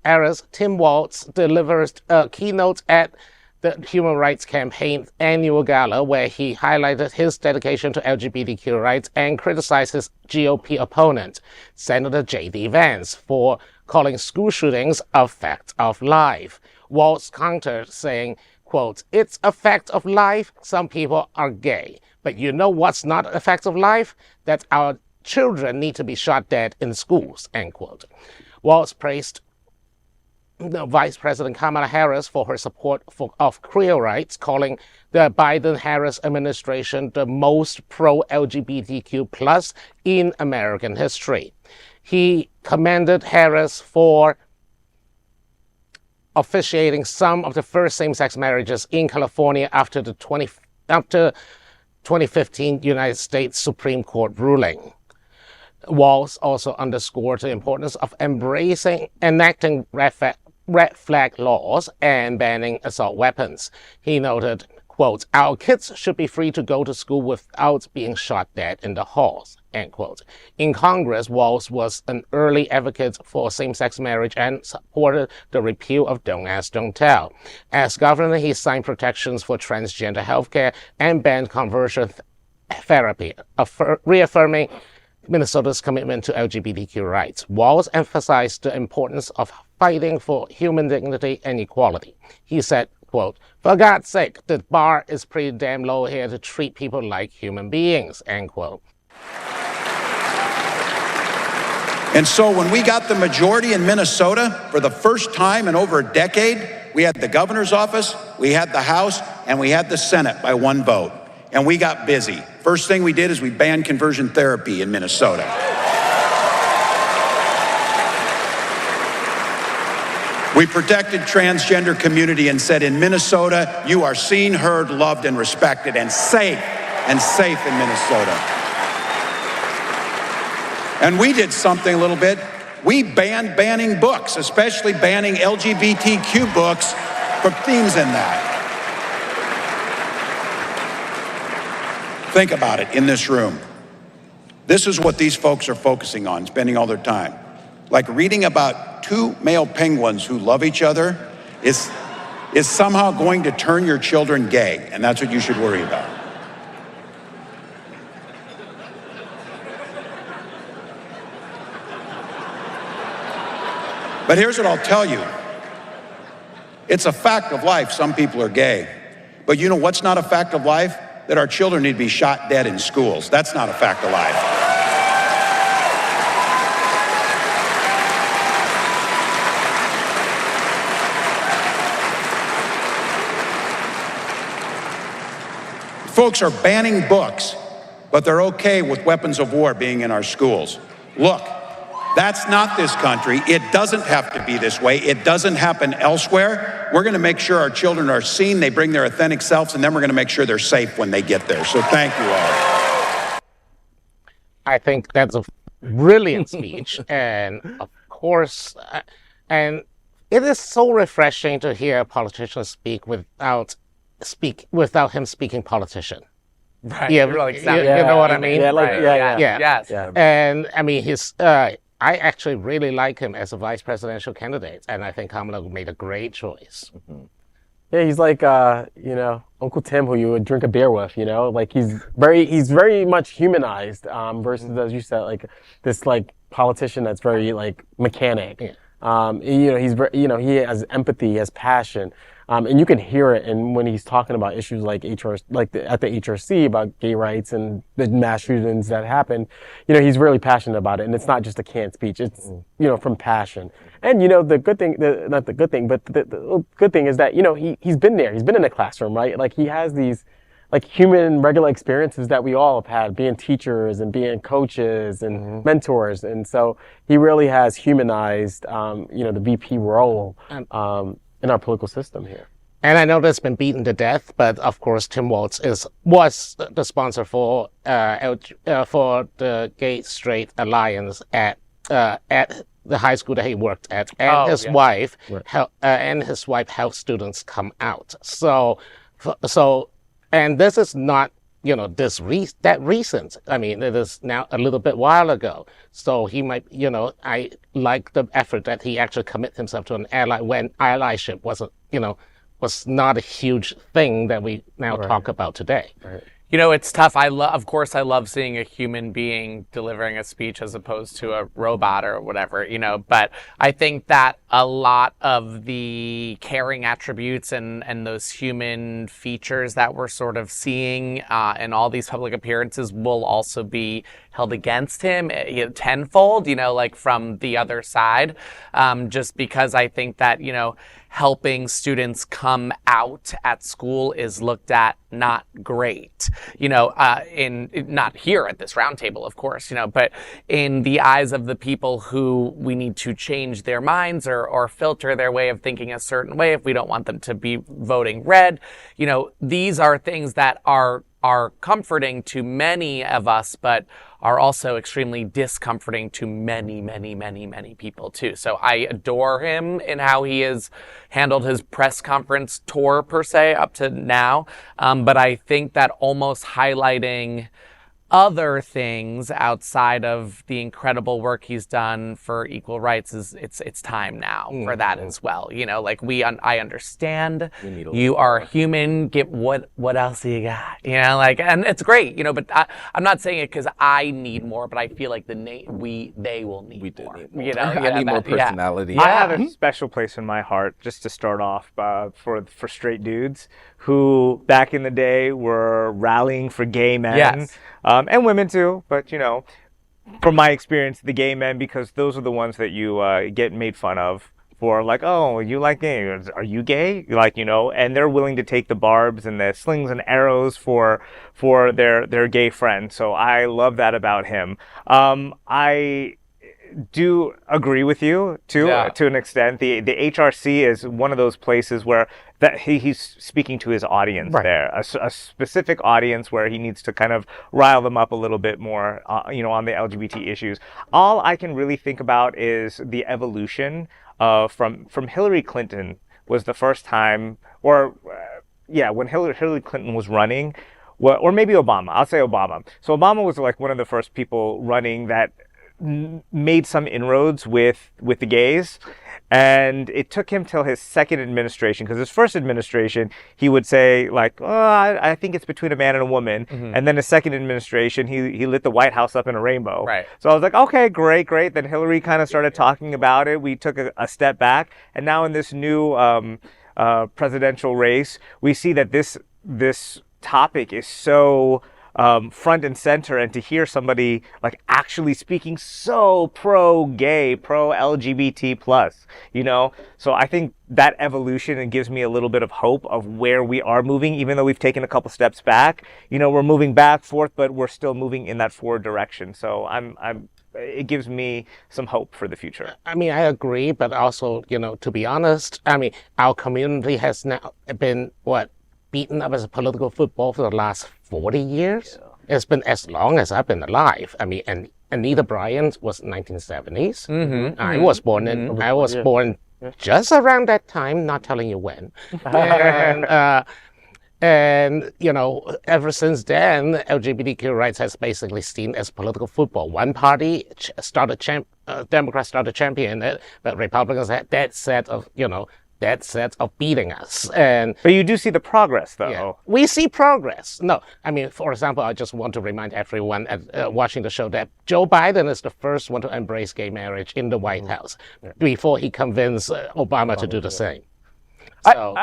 Harris, Tim Walz, delivers keynotes at the Human Rights Campaign annual gala, where he highlighted his dedication to LGBTQ rights and criticized his GOP opponent, Senator J.D. Vance, for calling school shootings a fact of life. Walz countered, saying, quote, "It's a fact of life. Some people are gay. But you know what's not a fact of life? That our children need to be shot dead in schools," end quote. Walz praised Vice President Kamala Harris for her support of queer rights, calling the Biden-Harris administration the most pro-LGBTQ plus in American history. He commended Harris for officiating some of the first same-sex marriages in California after 2015 United States Supreme Court ruling. Walz also underscored the importance of enacting red flag laws and banning assault weapons. He noted, quote, "Our kids should be free to go to school without being shot dead in the halls," end quote. In Congress, Walz was an early advocate for same-sex marriage and supported the repeal of Don't Ask, Don't Tell. As governor, he signed protections for transgender healthcare and banned conversion therapy, reaffirming Minnesota's commitment to LGBTQ rights. Walz emphasized the importance of fighting for human dignity and equality. He said, quote, "For God's sake, the bar is pretty damn low here to treat people like human beings," end quote. And so when we got the majority in Minnesota for the first time in over a decade, we had the governor's office, we had the House, and we had the Senate by one vote. And we got busy. First thing we did is we banned conversion therapy in Minnesota. We protected transgender community and said, in Minnesota, you are seen, heard, loved, and respected, and safe in Minnesota. And we did something a little bit. We banned banning books, especially banning LGBTQ books for themes in that. Think about it in this room. This is what these folks are focusing on, spending all their time. Like reading about two male penguins who love each other is somehow going to turn your children gay, and that's what you should worry about. But here's what I'll tell you. It's a fact of life, some people are gay. But you know what's not a fact of life? That our children need to be shot dead in schools. That's not a fact of life. Folks are banning books, but they're okay with weapons of war being in our schools. Look, that's not this country. It doesn't have to be this way. It doesn't happen elsewhere. We're going to make sure our children are seen, they bring their authentic selves, and then we're going to make sure they're safe when they get there. So thank you all. I think that's a brilliant speech. And of course, and it is so refreshing to hear a politician speak without him speaking politician. Right. Yeah, Really you know what I mean? Yeah. Yeah. Yes. And I mean, I actually really like him as a vice presidential candidate, and I think Kamala made a great choice. Mm-hmm. Yeah, he's like, Uncle Tim, who you would drink a beer with, like he's very much humanized, versus, as you said, like this like politician that's very like mechanic. Yeah. He's very, he has empathy, he has passion. And you can hear it when he's talking about issues like at the HRC about gay rights and the mass shootings that happened. He's really passionate about it, and it's not just a canned speech. It's from passion. And the good thing, not the good thing, but the good thing is that he's been there. He's been in the classroom, right? Like he has these like human regular experiences that we all have had, being teachers and being coaches and mentors, and so he really has humanized the VP role. In our political system here. And I know that's been beaten to death, but of course Tim Walz was the sponsor for the Gay Straight Alliance at the high school that he worked at, and his wife helped students come out. So and this is not that recent. I mean, it is now a little bit while ago. So he might, I like the effort that he actually commit himself to an ally when allyship was not a huge thing that we now talk about today. Right. It's tough. Of course, I love seeing a human being delivering a speech as opposed to a robot or whatever, but I think that a lot of the caring attributes and those human features that we're sort of seeing in all these public appearances will also be held against him tenfold, like from the other side, just because I think that, helping students come out at school is looked at not great, not here at this roundtable, of course, but in the eyes of the people who we need to change their minds or filter their way of thinking a certain way if we don't want them to be voting red. These are things that are are comforting to many of us, but are also extremely discomforting to many, many, many, many people too. So I adore him in how he has handled his press conference tour per se up to now. But I think that almost highlighting other things outside of the incredible work he's done for equal rights is it's time now for that as well. You know, like I understand you are human. Get what else do you got? You know, like, and it's great. You know, but I'm not saying it because I need more, but I feel like they will need more. You know, I need more personality. Yeah. I have a special place in my heart, just to start off, for straight dudes who back in the day were rallying for gay men. Yes. And women too, but you know, from my experience, the gay men, because those are the ones that you get made fun of for, like, oh, you like gay? Are you gay? Like, you know, and they're willing to take the barbs and the slings and arrows for their gay friend. So I love that about him. I do agree with you to an extent. The HRC is one of those places where that he's speaking to his audience there, a specific audience where he needs to kind of rile them up a little bit more, you know, on the LGBT issues. All I can really think about is the evolution from Hillary Clinton was the first time, or when Hillary Clinton was running, or maybe Obama. I'll say Obama. So Obama was like one of the first people running that made some inroads with the gays, and it took him till his second administration, because his first administration he would say like, oh, I think it's between a man and a woman, and then his second administration he lit the White House up in a rainbow. Right. So I was like, okay, great. Then Hillary kind of started talking about it. We took a step back, and now in this new presidential race, we see that this topic is so front and center, and to hear somebody like actually speaking so pro-gay, pro-LGBT plus, you know. So I think that evolution, it gives me a little bit of hope of where we are moving, even though we've taken a couple steps back. You know, we're moving back, forth, but we're still moving in that forward direction. So it gives me some hope for the future. I mean, I agree, but also, you know, to be honest, I mean, our community has now been beaten up as a political football for the last 40 years. Yeah. It's been as long as I've been alive. I mean, and Anita Bryant was 1970s. I was born just around that time, not telling you when. And you know, ever since then, LGBTQ rights has basically seen as political football. One party Democrats started championing it, but Republicans had that set of beating us. But you do see the progress, though. Yeah, we see progress. No, I mean, for example, I just want to remind everyone watching the show that Joe Biden is the first one to embrace gay marriage in the White House before he convinced Obama to do the same. So,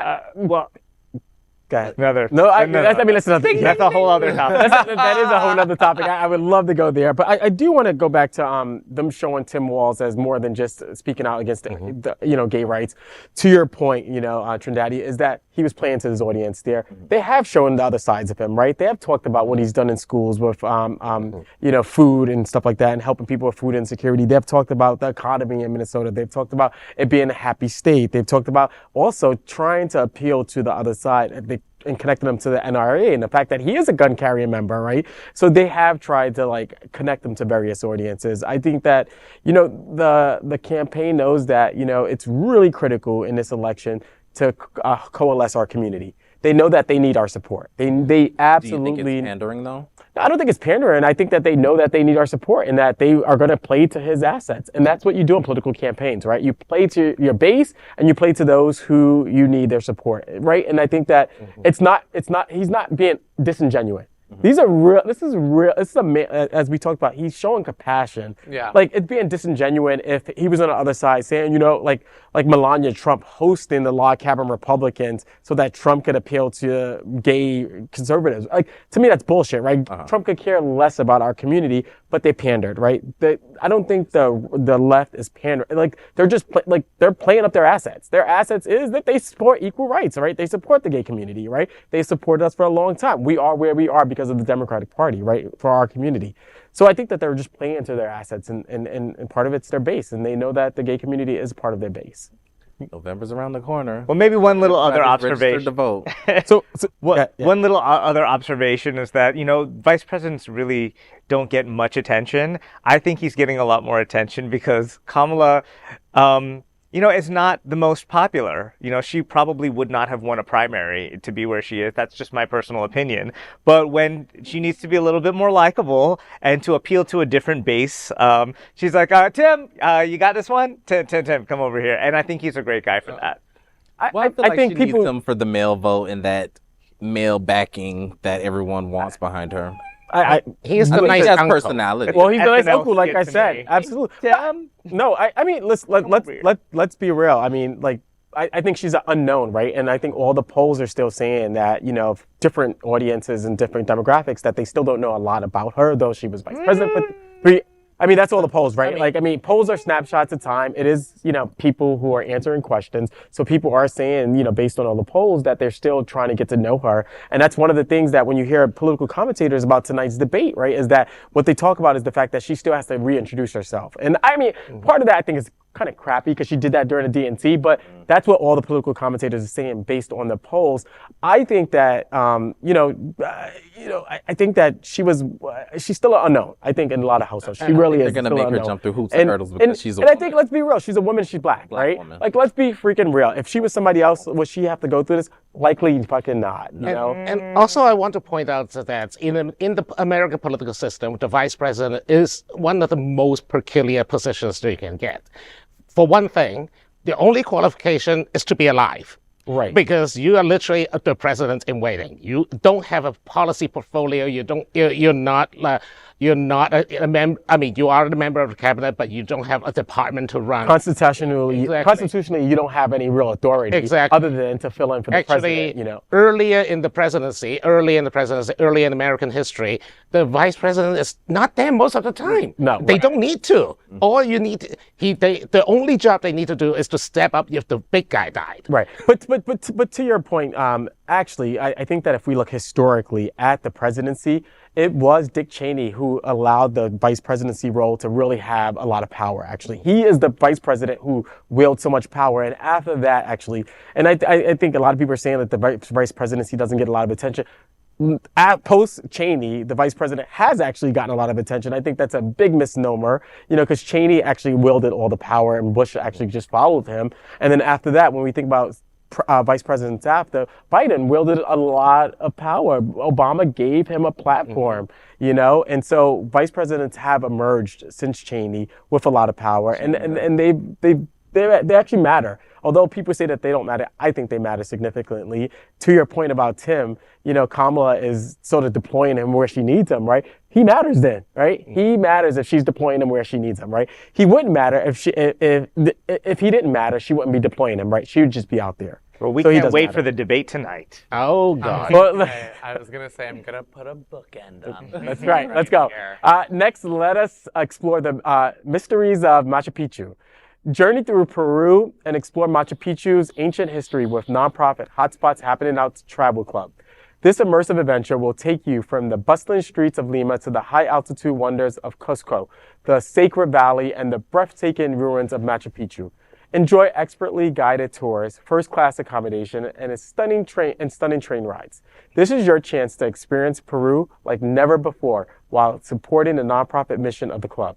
Go ahead. That's a whole other topic. That is a whole other topic. I would love to go there, but I do want to go back to them showing Tim Walz as more than just speaking out against the gay rights. To your point, TriniDaddy, is that he was playing to his audience there. They have shown the other sides of him, right? They have talked about what he's done in schools with food and stuff like that, and helping people with food insecurity. They've talked about the economy in Minnesota. They've talked about it being a happy state. They've talked about also trying to appeal to the other side and connecting them to the NRA and the fact that he is a gun carrying member, right? So they have tried to connect them to various audiences. I think that, the campaign knows that, it's really critical in this election to coalesce our community. They know that they need our support. They absolutely. Do you think it's pandering though? I don't think it's pandering. I think that they know that they need our support and that they are going to play to his assets. And that's what you do in political campaigns, right? You play to your base and you play to those who you need their support, right? And I think that he's not being disingenuous. These are real. This is real. This is a man, as we talked about. He's showing compassion. Yeah. It's being disingenuous if he was on the other side saying, like Melania Trump hosting the log cabin Republicans so that Trump could appeal to gay conservatives. To me, that's bullshit, right? Trump could care less about our community, but they pandered, right? I don't think the left is pandering. They're just they're playing up their assets. Their assets is that they support equal rights, right? They support the gay community, right? They supported us for a long time. We are where we are because of the Democratic Party, right? For our community. So I think that they're just playing into their assets, and part of it's their base, and they know that the gay community is part of their base. November's around the corner. Well, maybe one little other observation. To vote. One little other observation is that, vice presidents really don't get much attention. I think he's getting a lot more attention because Kamala, is not the most popular. She probably would not have won a primary to be where she is. That's just my personal opinion. But when she needs to be a little bit more likable and to appeal to a different base, she's like, Tim, you got this one? Tim, come over here. And I think he's a great guy for that. I think she needs him for the male vote and that male backing that everyone wants behind her. He's the nice uncle. Personality. Well, he's the nice uncle, like I said. Absolutely. No, I mean, let's be real. I mean, I think she's an unknown, right? And I think all the polls are still saying that, different audiences and different demographics, that they still don't know a lot about her, though she was vice president. But I mean, that's all the polls, right? Polls are snapshots of time. It is, people who are answering questions. So people are saying, based on all the polls, that they're still trying to get to know her. And that's one of the things that when you hear political commentators about tonight's debate, right, is that what they talk about is the fact that she still has to reintroduce herself. And I mean, part of that I think is kind of crappy because she did that during the DNC, but that's what all the political commentators are saying based on the polls. I think that, I think that she's still an unknown. I think in a lot of households, she really is. They're going to make her jump through hoops and hurdles because she's a woman. And I think, let's be real, she's a woman, she's black, right? Woman. Let's be freaking real. If she was somebody else, would she have to go through this? Likely fucking not, And also I want to point out that in the American political system, the vice president is one of the most peculiar positions that you can get. For one thing, the only qualification is to be alive. Right. Because you are literally the president in waiting. You don't have a policy portfolio. You're not a member. I mean, you are a member of the cabinet, but you don't have a department to run. Constitutionally, you don't have any real authority other than to fill in for the president. Earlier in American history, the vice president is not there most of the time. No, they don't need to. All you need, the only job they need to do is to step up if the big guy died. Right. But to your point, actually, I think that if we look historically at the presidency, it was Dick Cheney who allowed the vice presidency role to really have a lot of power, actually. He is the vice president who wielded so much power. And after that, actually, and I think a lot of people are saying that the vice presidency doesn't get a lot of attention. Post Cheney, the vice president has actually gotten a lot of attention. I think that's a big misnomer, because Cheney actually wielded all the power and Bush actually just followed him. And then after that, when we think about vice presidents after, Biden wielded a lot of power. Obama gave him a platform, and so vice presidents have emerged since Cheney with a lot of power, and they actually matter. Although people say that they don't matter, I think they matter significantly. To your point about Tim, Kamala is sort of deploying him where she needs him, right? He matters then, right? He matters if she's deploying him where she needs him, right? He wouldn't matter if he didn't matter, she wouldn't be deploying him, right? She would just be out there. Well, we can't wait for the debate tonight. Oh, God. I was going to say, I'm going to put a bookend on. That's right. Let's go. Next, let us explore the mysteries of Machu Picchu. Journey through Peru and explore Machu Picchu's ancient history with nonprofit HOTspots Happening Out Travel Club. This immersive adventure will take you from the bustling streets of Lima to the high-altitude wonders of Cusco, the sacred valley, and the breathtaking ruins of Machu Picchu. Enjoy expertly guided tours, first-class accommodation, and stunning train rides. This is your chance to experience Peru like never before while supporting the nonprofit mission of the club.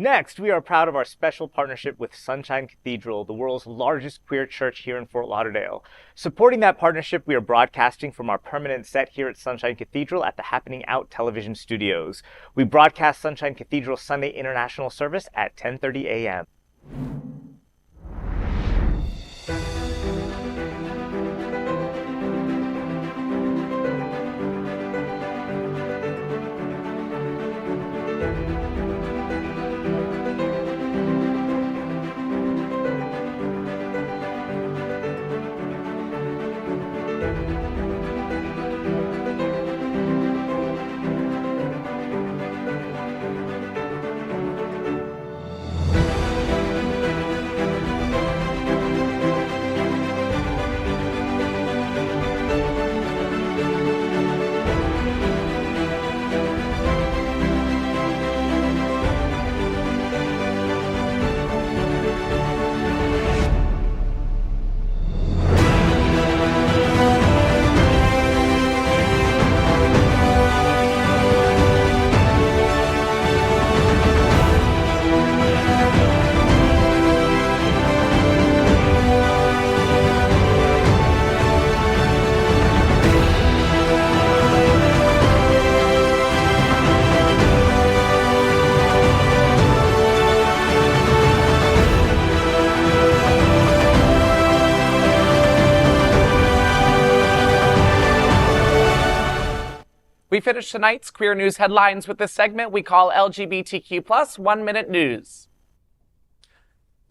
Next, we are proud of our special partnership with Sunshine Cathedral, the world's largest queer church here in Fort Lauderdale. Supporting that partnership, we are broadcasting from our permanent set here at Sunshine Cathedral at the Happening Out television studios. We broadcast Sunshine Cathedral's Sunday International Service at 10:30 a.m. We finish tonight's queer news headlines with the segment we call LGBTQ+ 1 Minute News.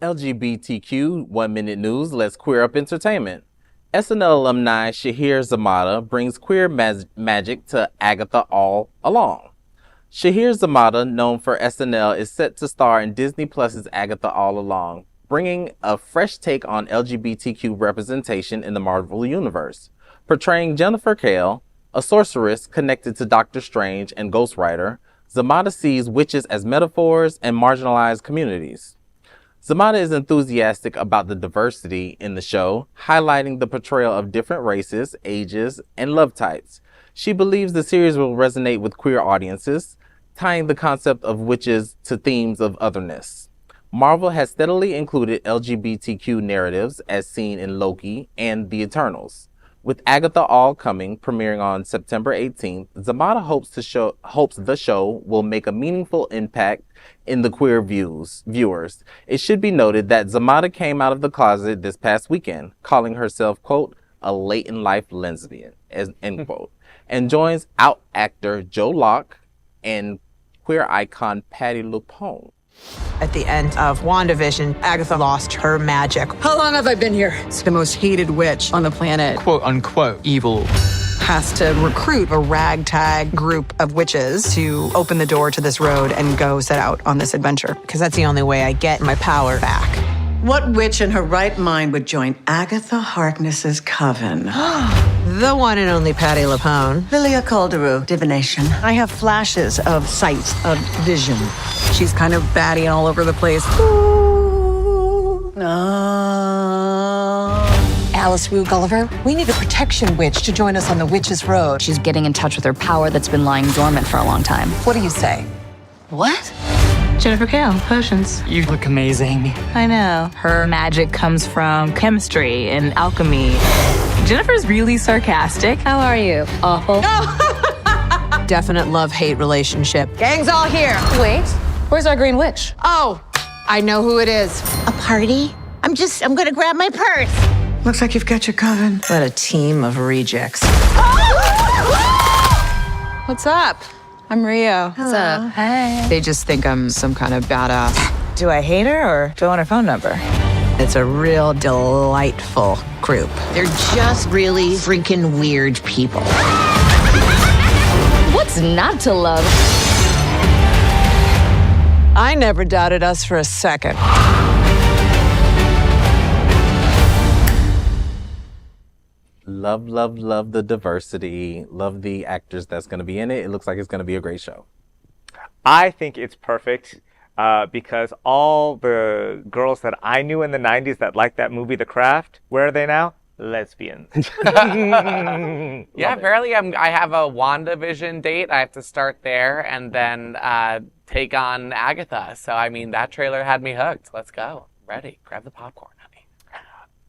LGBTQ 1 Minute News lets queer up entertainment. SNL alumni Sasheer Zamata brings queer magic to Agatha all along. Sasheer Zamata, known for SNL, is set to star in Disney Plus's Agatha All Along, bringing a fresh take on LGBTQ representation in the Marvel Universe. Portraying Jennifer Kale, a sorceress connected to Doctor Strange and Ghost Rider, Zamata sees witches as metaphors and marginalized communities. Zamata is enthusiastic about the diversity in the show, highlighting the portrayal of different races, ages, and love types. She believes the series will resonate with queer audiences, tying the concept of witches to themes of otherness. Marvel has steadily included LGBTQ narratives as seen in Loki and The Eternals. With Agatha All Cumming premiering on September 18th, Zamata hopes the show will make a meaningful impact in the queer viewers. It should be noted that Zamata came out of the closet this past weekend, calling herself, quote, a late-in-life lesbian, end quote, and joins out actor Joe Locke and queer icon Patti LuPone. At the end of WandaVision, Agatha lost her magic. How long have I been here? It's the most hated witch on the planet. Quote unquote evil. Has to recruit a ragtag group of witches to open the door to this road and go set out on this adventure. Because that's the only way I get my power back. What witch in her right mind would join Agatha Harkness's coven? The one and only Patti LuPone. Lilia Calderu, divination. I have flashes of sight, of vision. She's kind of batty all over the place. Alice Wu Gulliver, we need a protection witch to join us on the Witch's Road. She's getting in touch with her power that's been lying dormant for a long time. What do you say? What? Jennifer Kale, potions. You look amazing. I know. Her magic comes from chemistry and alchemy. Jennifer's really sarcastic. How are you? Awful. Definite love-hate relationship. Gang's all here. Wait, where's our green witch? Oh, I know who it is. A party? I'm gonna grab my purse. Looks like you've got your coven. What a team of rejects. What's up? I'm Rio. What's up? Hey. They just think I'm some kind of badass. Do I hate her or do I want her phone number? It's a real delightful group. They're just really freaking weird people. What's not to love? I never doubted us for a second. Love, love, love the diversity. Love the actors that's going to be in it. It looks like it's going to be a great show. I think it's perfect because all the girls that I knew in the 90s that liked that movie, The Craft, where are they now? Lesbian. Yeah, apparently I have a WandaVision date. I have to start there and then take on Agatha. So, I mean, that trailer had me hooked. Let's go. Ready. Grab the popcorn, honey.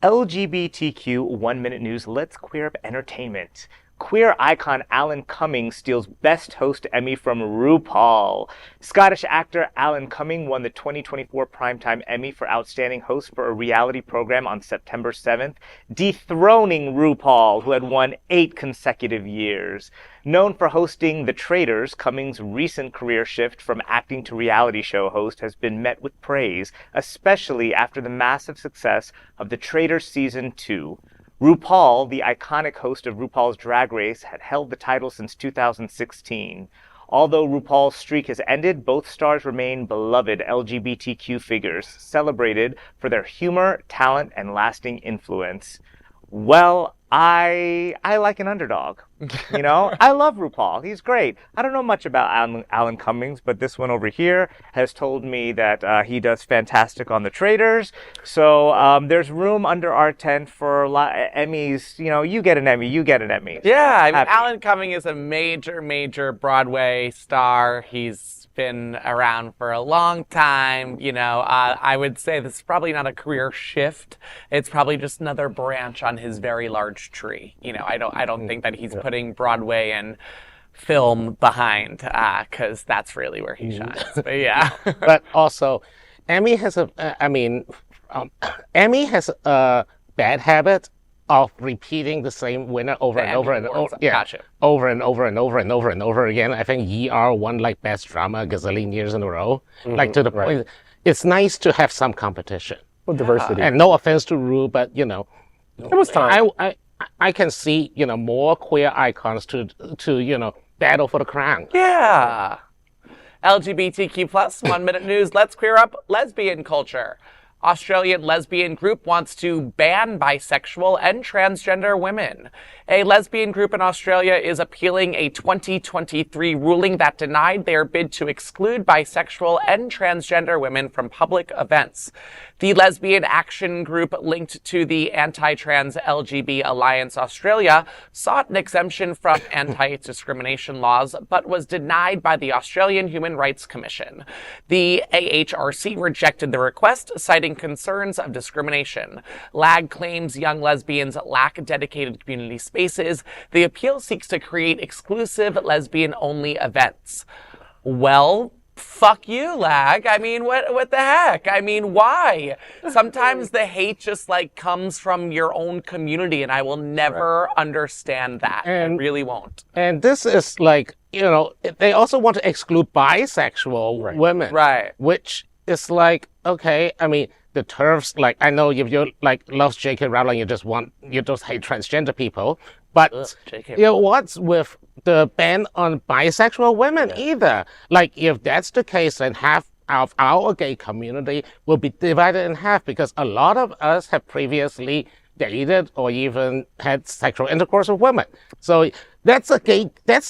LGBTQ 1 Minute News. Let's queer up entertainment. Queer icon Alan Cumming steals Best Host Emmy from RuPaul. Scottish actor Alan Cumming won the 2024 Primetime Emmy for Outstanding Host for a reality program on September 7th, dethroning RuPaul, who had won 8 consecutive years. Known for hosting The Traitors, Cumming's recent career shift from acting to reality show host has been met with praise, especially after the massive success of The Traitors Season 2. RuPaul, the iconic host of RuPaul's Drag Race, had held the title since 2016. Although RuPaul's streak has ended, both stars remain beloved LGBTQ figures, celebrated for their humor, talent, and lasting influence. Well, I like an underdog. You know, I love RuPaul. He's great. I don't know much about Alan Cummings, but this one over here has told me that he does fantastic on The Traitors. So there's room under our tent for Emmys. You know, you get an Emmy, you get an Emmy. Yeah, I mean, Alan Cumming is a major Broadway star. He's been around for a long time. You know, I would say this is probably not a career shift. It's probably just another branch on his very large tree. You know, I don't think that he's putting Broadway and film behind, because that's really where he shines. But yeah. But also, Emmy has a bad habit of repeating the same winner over and over and over. Yeah, gotcha. Over and over and over and over and over again. I think ER won like Best Drama a gazillion years in a row. Like to the point, it's nice to have some competition. Well, diversity. And no offense to Ru, but you know, it was time. I can see, you know, more queer icons to you know, battle for the crown. Yeah. LGBTQ plus 1 Minute News. Let's queer up lesbian culture. Australian lesbian group wants to ban bisexual and transgender women. A lesbian group in Australia is appealing a 2023 ruling that denied their bid to exclude bisexual and transgender women from public events. The Lesbian Action Group, linked to the Anti-Trans LGBT Alliance Australia, sought an exemption from anti-discrimination laws, but was denied by the Australian Human Rights Commission. The AHRC rejected the request, citing concerns of discrimination. LAG claims young lesbians lack dedicated community spaces. The appeal seeks to create exclusive lesbian-only events. Well, fuck you, LAG. I mean, what the heck? I mean, why? Sometimes the hate just like comes from your own community, and I will never understand that. I really won't. And this is like, you know, they also want to exclude bisexual women. Right. Which is like, okay, I mean, the TERFs, like, I know if you like loves J.K. Rowling, you just hate transgender people. But you know, what's with the ban on bisexual women either? Like, if that's the case, then half of our gay community will be divided in half, because a lot of us have previously dated or even had sexual intercourse with women. So that's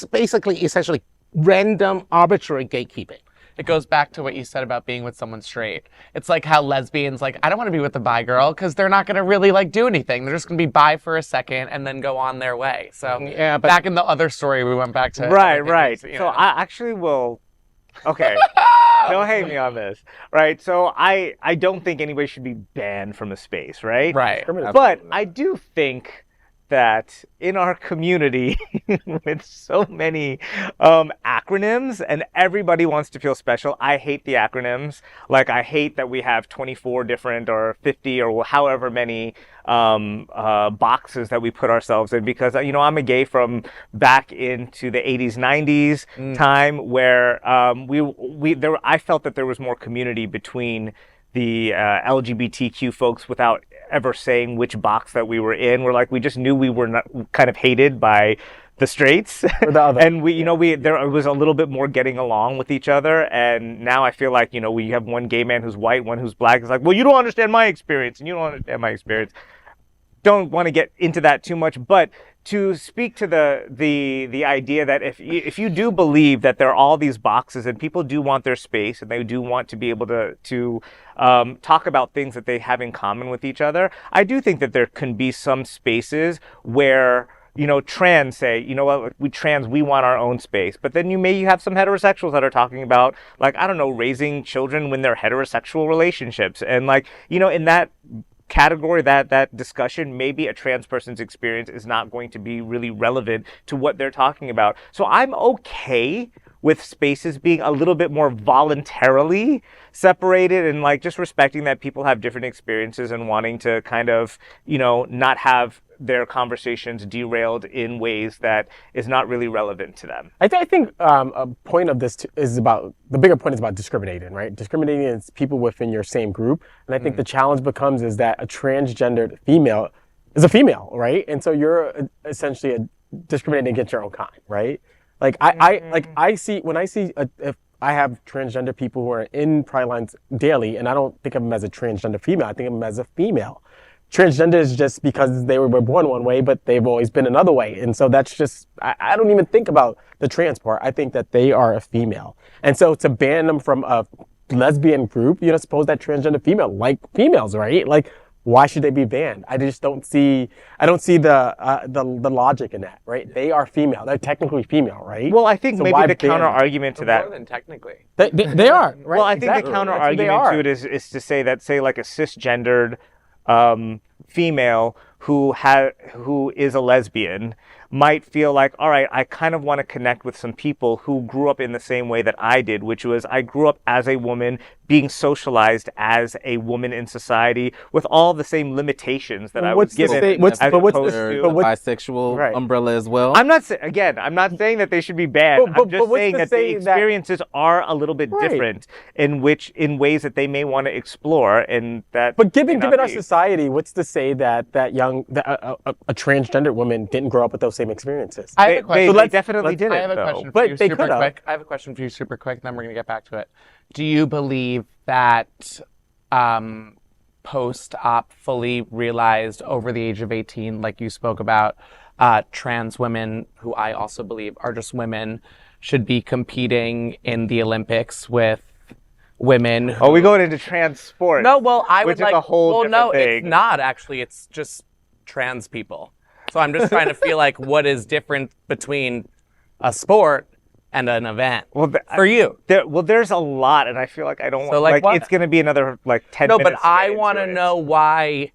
basically essentially random, arbitrary gatekeeping. It goes back to what you said about being with someone straight. It's like how lesbians, like, I don't want to be with a bi girl because they're not going to really, like, do anything. They're just going to be bi for a second and then go on their way. So yeah, but back in the other story, we went back to... Right. So I actually will... Okay. Don't hate me on this. Right. So I don't think anybody should be banned from a space, right? Right. But I do think that in our community with so many acronyms and everybody wants to feel special, I hate the acronyms. Like, I hate that we have 24 different or 50 or however many boxes that we put ourselves in, because, you know, I'm a gay from back into the 80s, 90s time where I felt that there was more community between the LGBTQ folks without ever saying which box that we were in. We just knew we were not kind of hated by the straights, and there was a little bit more getting along with each other. And now I feel like, you know, we have one gay man who's white, one who's black. It's like, well, you don't understand my experience, and you don't understand my experience. Don't want to get into that too much, but to speak to the idea that if you do believe that there are all these boxes and people do want their space and they do want to be able to talk about things that they have in common with each other, I do think that there can be some spaces where, you know, trans say, you know what, we want our own space. But then you have some heterosexuals that are talking about, like, I don't know, raising children when they're heterosexual relationships. And, like, you know, in that category, that discussion, maybe a trans person's experience is not going to be really relevant to what they're talking about. So I'm okay with spaces being a little bit more voluntarily separated and, like, just respecting that people have different experiences and wanting to kind of, you know, not have their conversations derailed in ways that is not really relevant to them. I think a point of this is about, the bigger point is about discriminating, right? Discriminating against people within your same group. And I think the challenge becomes is that a transgendered female is a female, right? And so you're essentially discriminating against your own kind, right? Like I see if I have transgender people who are in Pride lines daily, and I don't think of them as a transgender female, I think of them as a female. Transgender is just because they were born one way, but they've always been another way. And so that's just, I don't even think about the trans part. I think that they are a female. And so to ban them from a lesbian group, you know, suppose that transgender female like females, right? Like, why should they be banned? I don't see the logic in that, right? They are female. They're technically female, right? Well, I think so maybe the counter argument to that. More than technically. They are, right? Well, I think the counter argument to it is to say that, say, like a cisgendered female who is a lesbian might feel like, all right, I kind of want to connect with some people who grew up in the same way that I did, which was I grew up as a woman, being socialized as a woman in society with all the same limitations that I was given. What's the bisexual umbrella as well? I'm not saying that they should be banned. I'm just saying that the experiences are a little bit different in ways that they may want to explore, and that. But given our society, what's to say that a transgender woman didn't grow up with those same experiences? I have a question. They definitely didn't. I have a question for you super quick. I have a question for you super quick, then we're going to get back to it. Do you believe that post-op fully realized over the age of 18, like you spoke about, trans women, who I also believe are just women, should be competing in the Olympics with women who... Oh, we going into trans sports. No, well, I would like... Which is a whole different thing. It's not, actually. It's just trans people. So I'm just trying to feel like what is different between a sport and an event for you. There's a lot, and I feel like I don't want... So, it's going to be another, 10 minutes. No, but I want to know why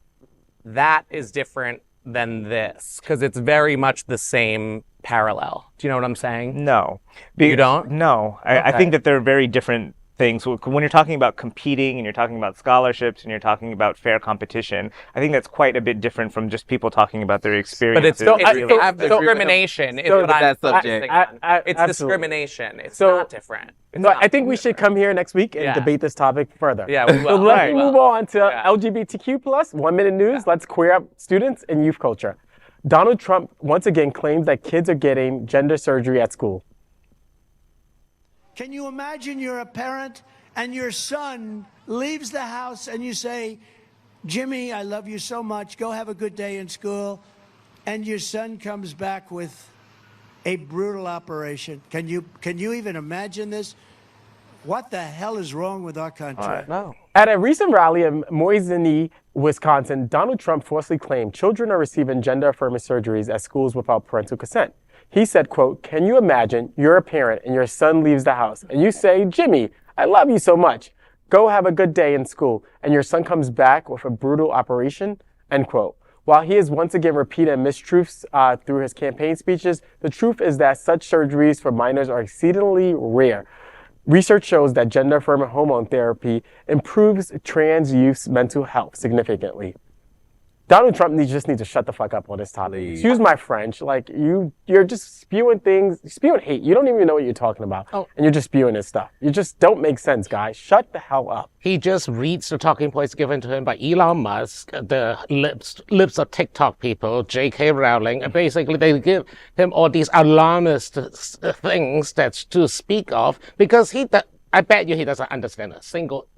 that is different than this, because it's very much the same parallel. Do you know what I'm saying? No. You don't? No. Okay. I think that they're very different things. When you're talking about competing and you're talking about scholarships and you're talking about fair competition, I think that's quite a bit different from just people talking about their experiences. But it's discrimination. It's discrimination. It's not different. I think we should come here next week and debate this topic further. Yeah, we will. So let's move on to LGBTQ plus 1 minute news. Let's queer up students and youth culture. Donald Trump once again claims that kids are getting gender surgery at school. Can you imagine you're a parent and your son leaves the house and you say, Jimmy, I love you so much. Go have a good day in school. And your son comes back with a brutal operation. Can you even imagine this? What the hell is wrong with our country? No. At a recent rally in Moisani, Wisconsin, Donald Trump falsely claimed children are receiving gender-affirming surgeries at schools without parental consent. He said, quote, can you imagine you're a parent and your son leaves the house and you say, Jimmy, I love you so much. Go have a good day in school. And your son comes back with a brutal operation, end quote. While he has once again repeated mistruths through his campaign speeches, the truth is that such surgeries for minors are exceedingly rare. Research shows that gender-affirming hormone therapy improves trans youth's mental health significantly. Donald Trump just needs to shut the fuck up on this topic. Excuse my French. Like, you're just spewing hate. You don't even know what you're talking about. And you're just spewing this stuff. You just don't make sense, guys. Shut the hell up. He just reads the talking points given to him by Elon Musk, the lips of TikTok people, J.K. Rowling, and basically they give him all these alarmist things to speak of because I bet you he doesn't understand a single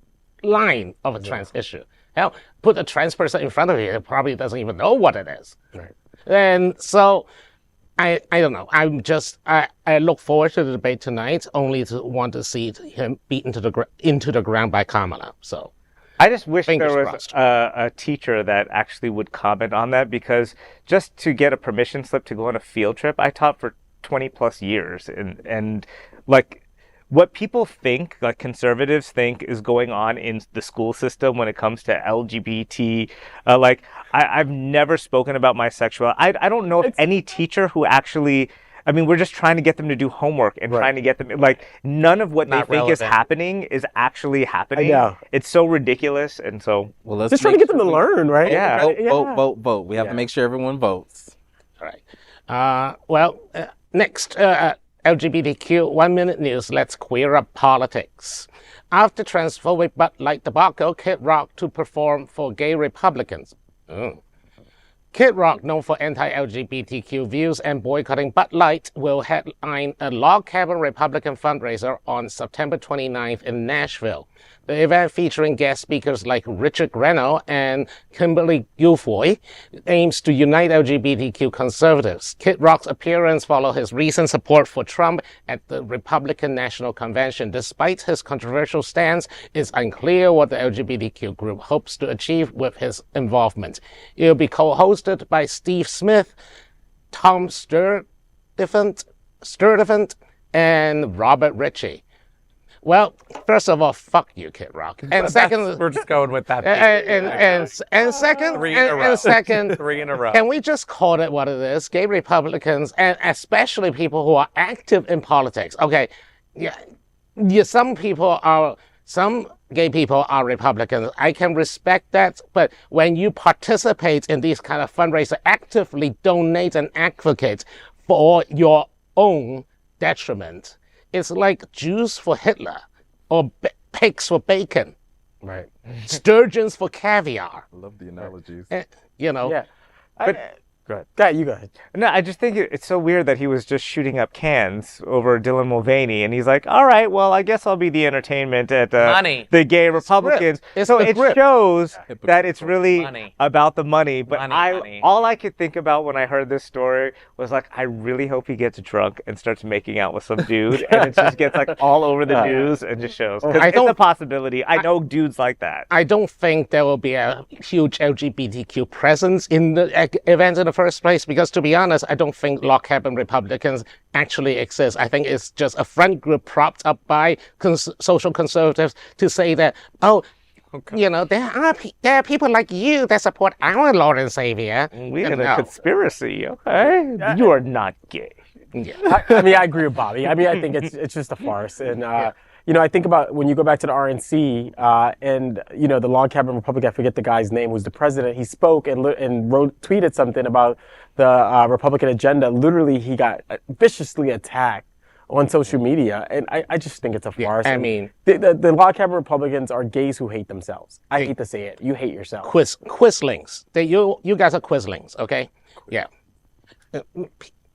line of a trans issue. Hell, put a trans person in front of you, he probably doesn't even know what it is. Right. And so, I don't know. I look forward to the debate tonight, only to want to see him beaten into the ground by Kamala. So, I just wish fingers there was crossed. a teacher that actually would comment on that, because just to get a permission slip to go on a field trip, I taught for 20 plus years, and like what people think, like conservatives think, is going on in the school system when it comes to LGBT. I've never spoken about my sexuality. I don't know if any teacher who actually, I mean, we're just trying to get them to do homework and trying to get them, like, none of what they think is happening is actually happening. I know. It's so ridiculous, and so... Well, let's just trying to get them to learn, right? Yeah. Vote. We have to make sure everyone votes. All right. Next, LGBTQ 1 Minute News. Let's queer up politics. After transphobic Bud Light debacle, Kid Rock to perform for gay Republicans. Kid Rock, known for anti-LGBTQ views and boycotting Bud Light, will headline a log cabin Republican fundraiser on September 29th in Nashville. The event, featuring guest speakers like Richard Greno and Kimberly Guilfoyle, aims to unite LGBTQ conservatives. Kid Rock's appearance follows his recent support for Trump at the Republican National Convention. Despite his controversial stance, it's unclear what the LGBTQ group hopes to achieve with his involvement. It will be co-hosted by Steve Smith, Tom Sturdivant, and Robert Ritchie. Well, first of all, fuck you, Kid Rock. And second, we're just going with that. And second, three in a row. Can we just call it what it is? Gay Republicans, and especially people who are active in politics. Okay, some gay people are Republicans. I can respect that, but when you participate in these kind of fundraisers, actively donate and advocate for your own detriment, it's like Jews for Hitler, or pigs for bacon, right? Sturgeons for caviar. I love the analogies. Yeah. But go ahead. You go ahead. No, I just think it's so weird that he was just shooting up cans over Dylan Mulvaney, and he's like, all right, well, I guess I'll be the entertainment at the gay Republicans. So it shows that it's really about the money. But all I could think about when I heard this story was like, I really hope he gets drunk and starts making out with some dude, and it just gets like all over the news and just shows. It's a possibility. I know dudes like that. I don't think there will be a huge LGBTQ presence in the event in the first place, because to be honest, I don't think log cabin Republicans actually exist. I think it's just a front group propped up by social conservatives to say that, there are people like you that support our Lord and Savior. We're in a conspiracy, okay? You are not gay. Yeah. I mean, I agree with Bobby. I mean, I think it's just a farce. And, I think about when you go back to the RNC and, the log cabin Republican, I forget the guy's name, who's the president. He spoke and tweeted something about the Republican agenda. Literally, he got viciously attacked on social media. And I just think it's a farce. I mean, the log cabin Republicans are gays who hate themselves. I hate to say it. You hate yourself. Quizlings. You guys are quizlings, okay? Yeah.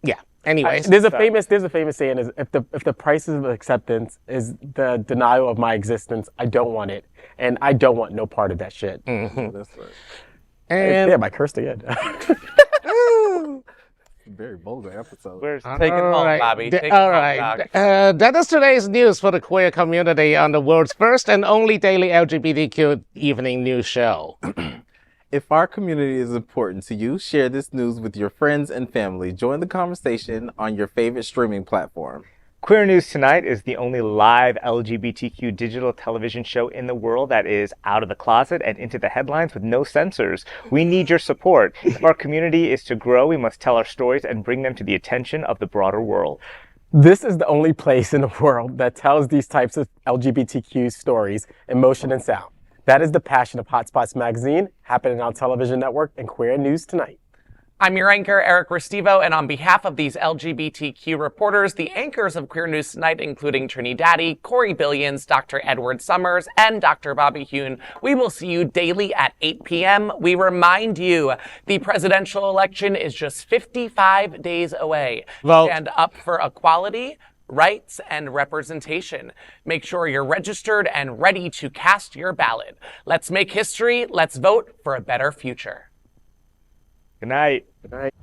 Yeah. Anyways, there's a famous saying is if the price of acceptance is the denial of my existence, I don't want it, and I don't want no part of that shit. Mm-hmm. That's right. And I cursed again. Very vulgar episode. Take it home, Bobby. All right. That is today's news for the queer community on the world's first and only daily LGBTQ evening news show. If our community is important to you, share this news with your friends and family. Join the conversation on your favorite streaming platform. Queer News Tonight is the only live LGBTQ digital television show in the world that is out of the closet and into the headlines with no censors. We need your support. If our community is to grow, we must tell our stories and bring them to the attention of the broader world. This is the only place in the world that tells these types of LGBTQ stories in motion and sound. That is the passion of HOTspots magazine, happening on our television network and Queer News Tonight. I'm your anchor, Eric Restivo, and on behalf of these LGBTQ reporters, the anchors of Queer News Tonight, including TriniDaddy, Corey Billions, Dr. Edward Summers, and Dr. Bobby Huen, we will see you daily at 8 p.m. We remind you, the presidential election is just 55 days away. Vote. Stand up for equality, rights, and representation. Make sure you're registered and ready to cast your ballot. Let's make history. Let's vote for a better future. Good night. Good night.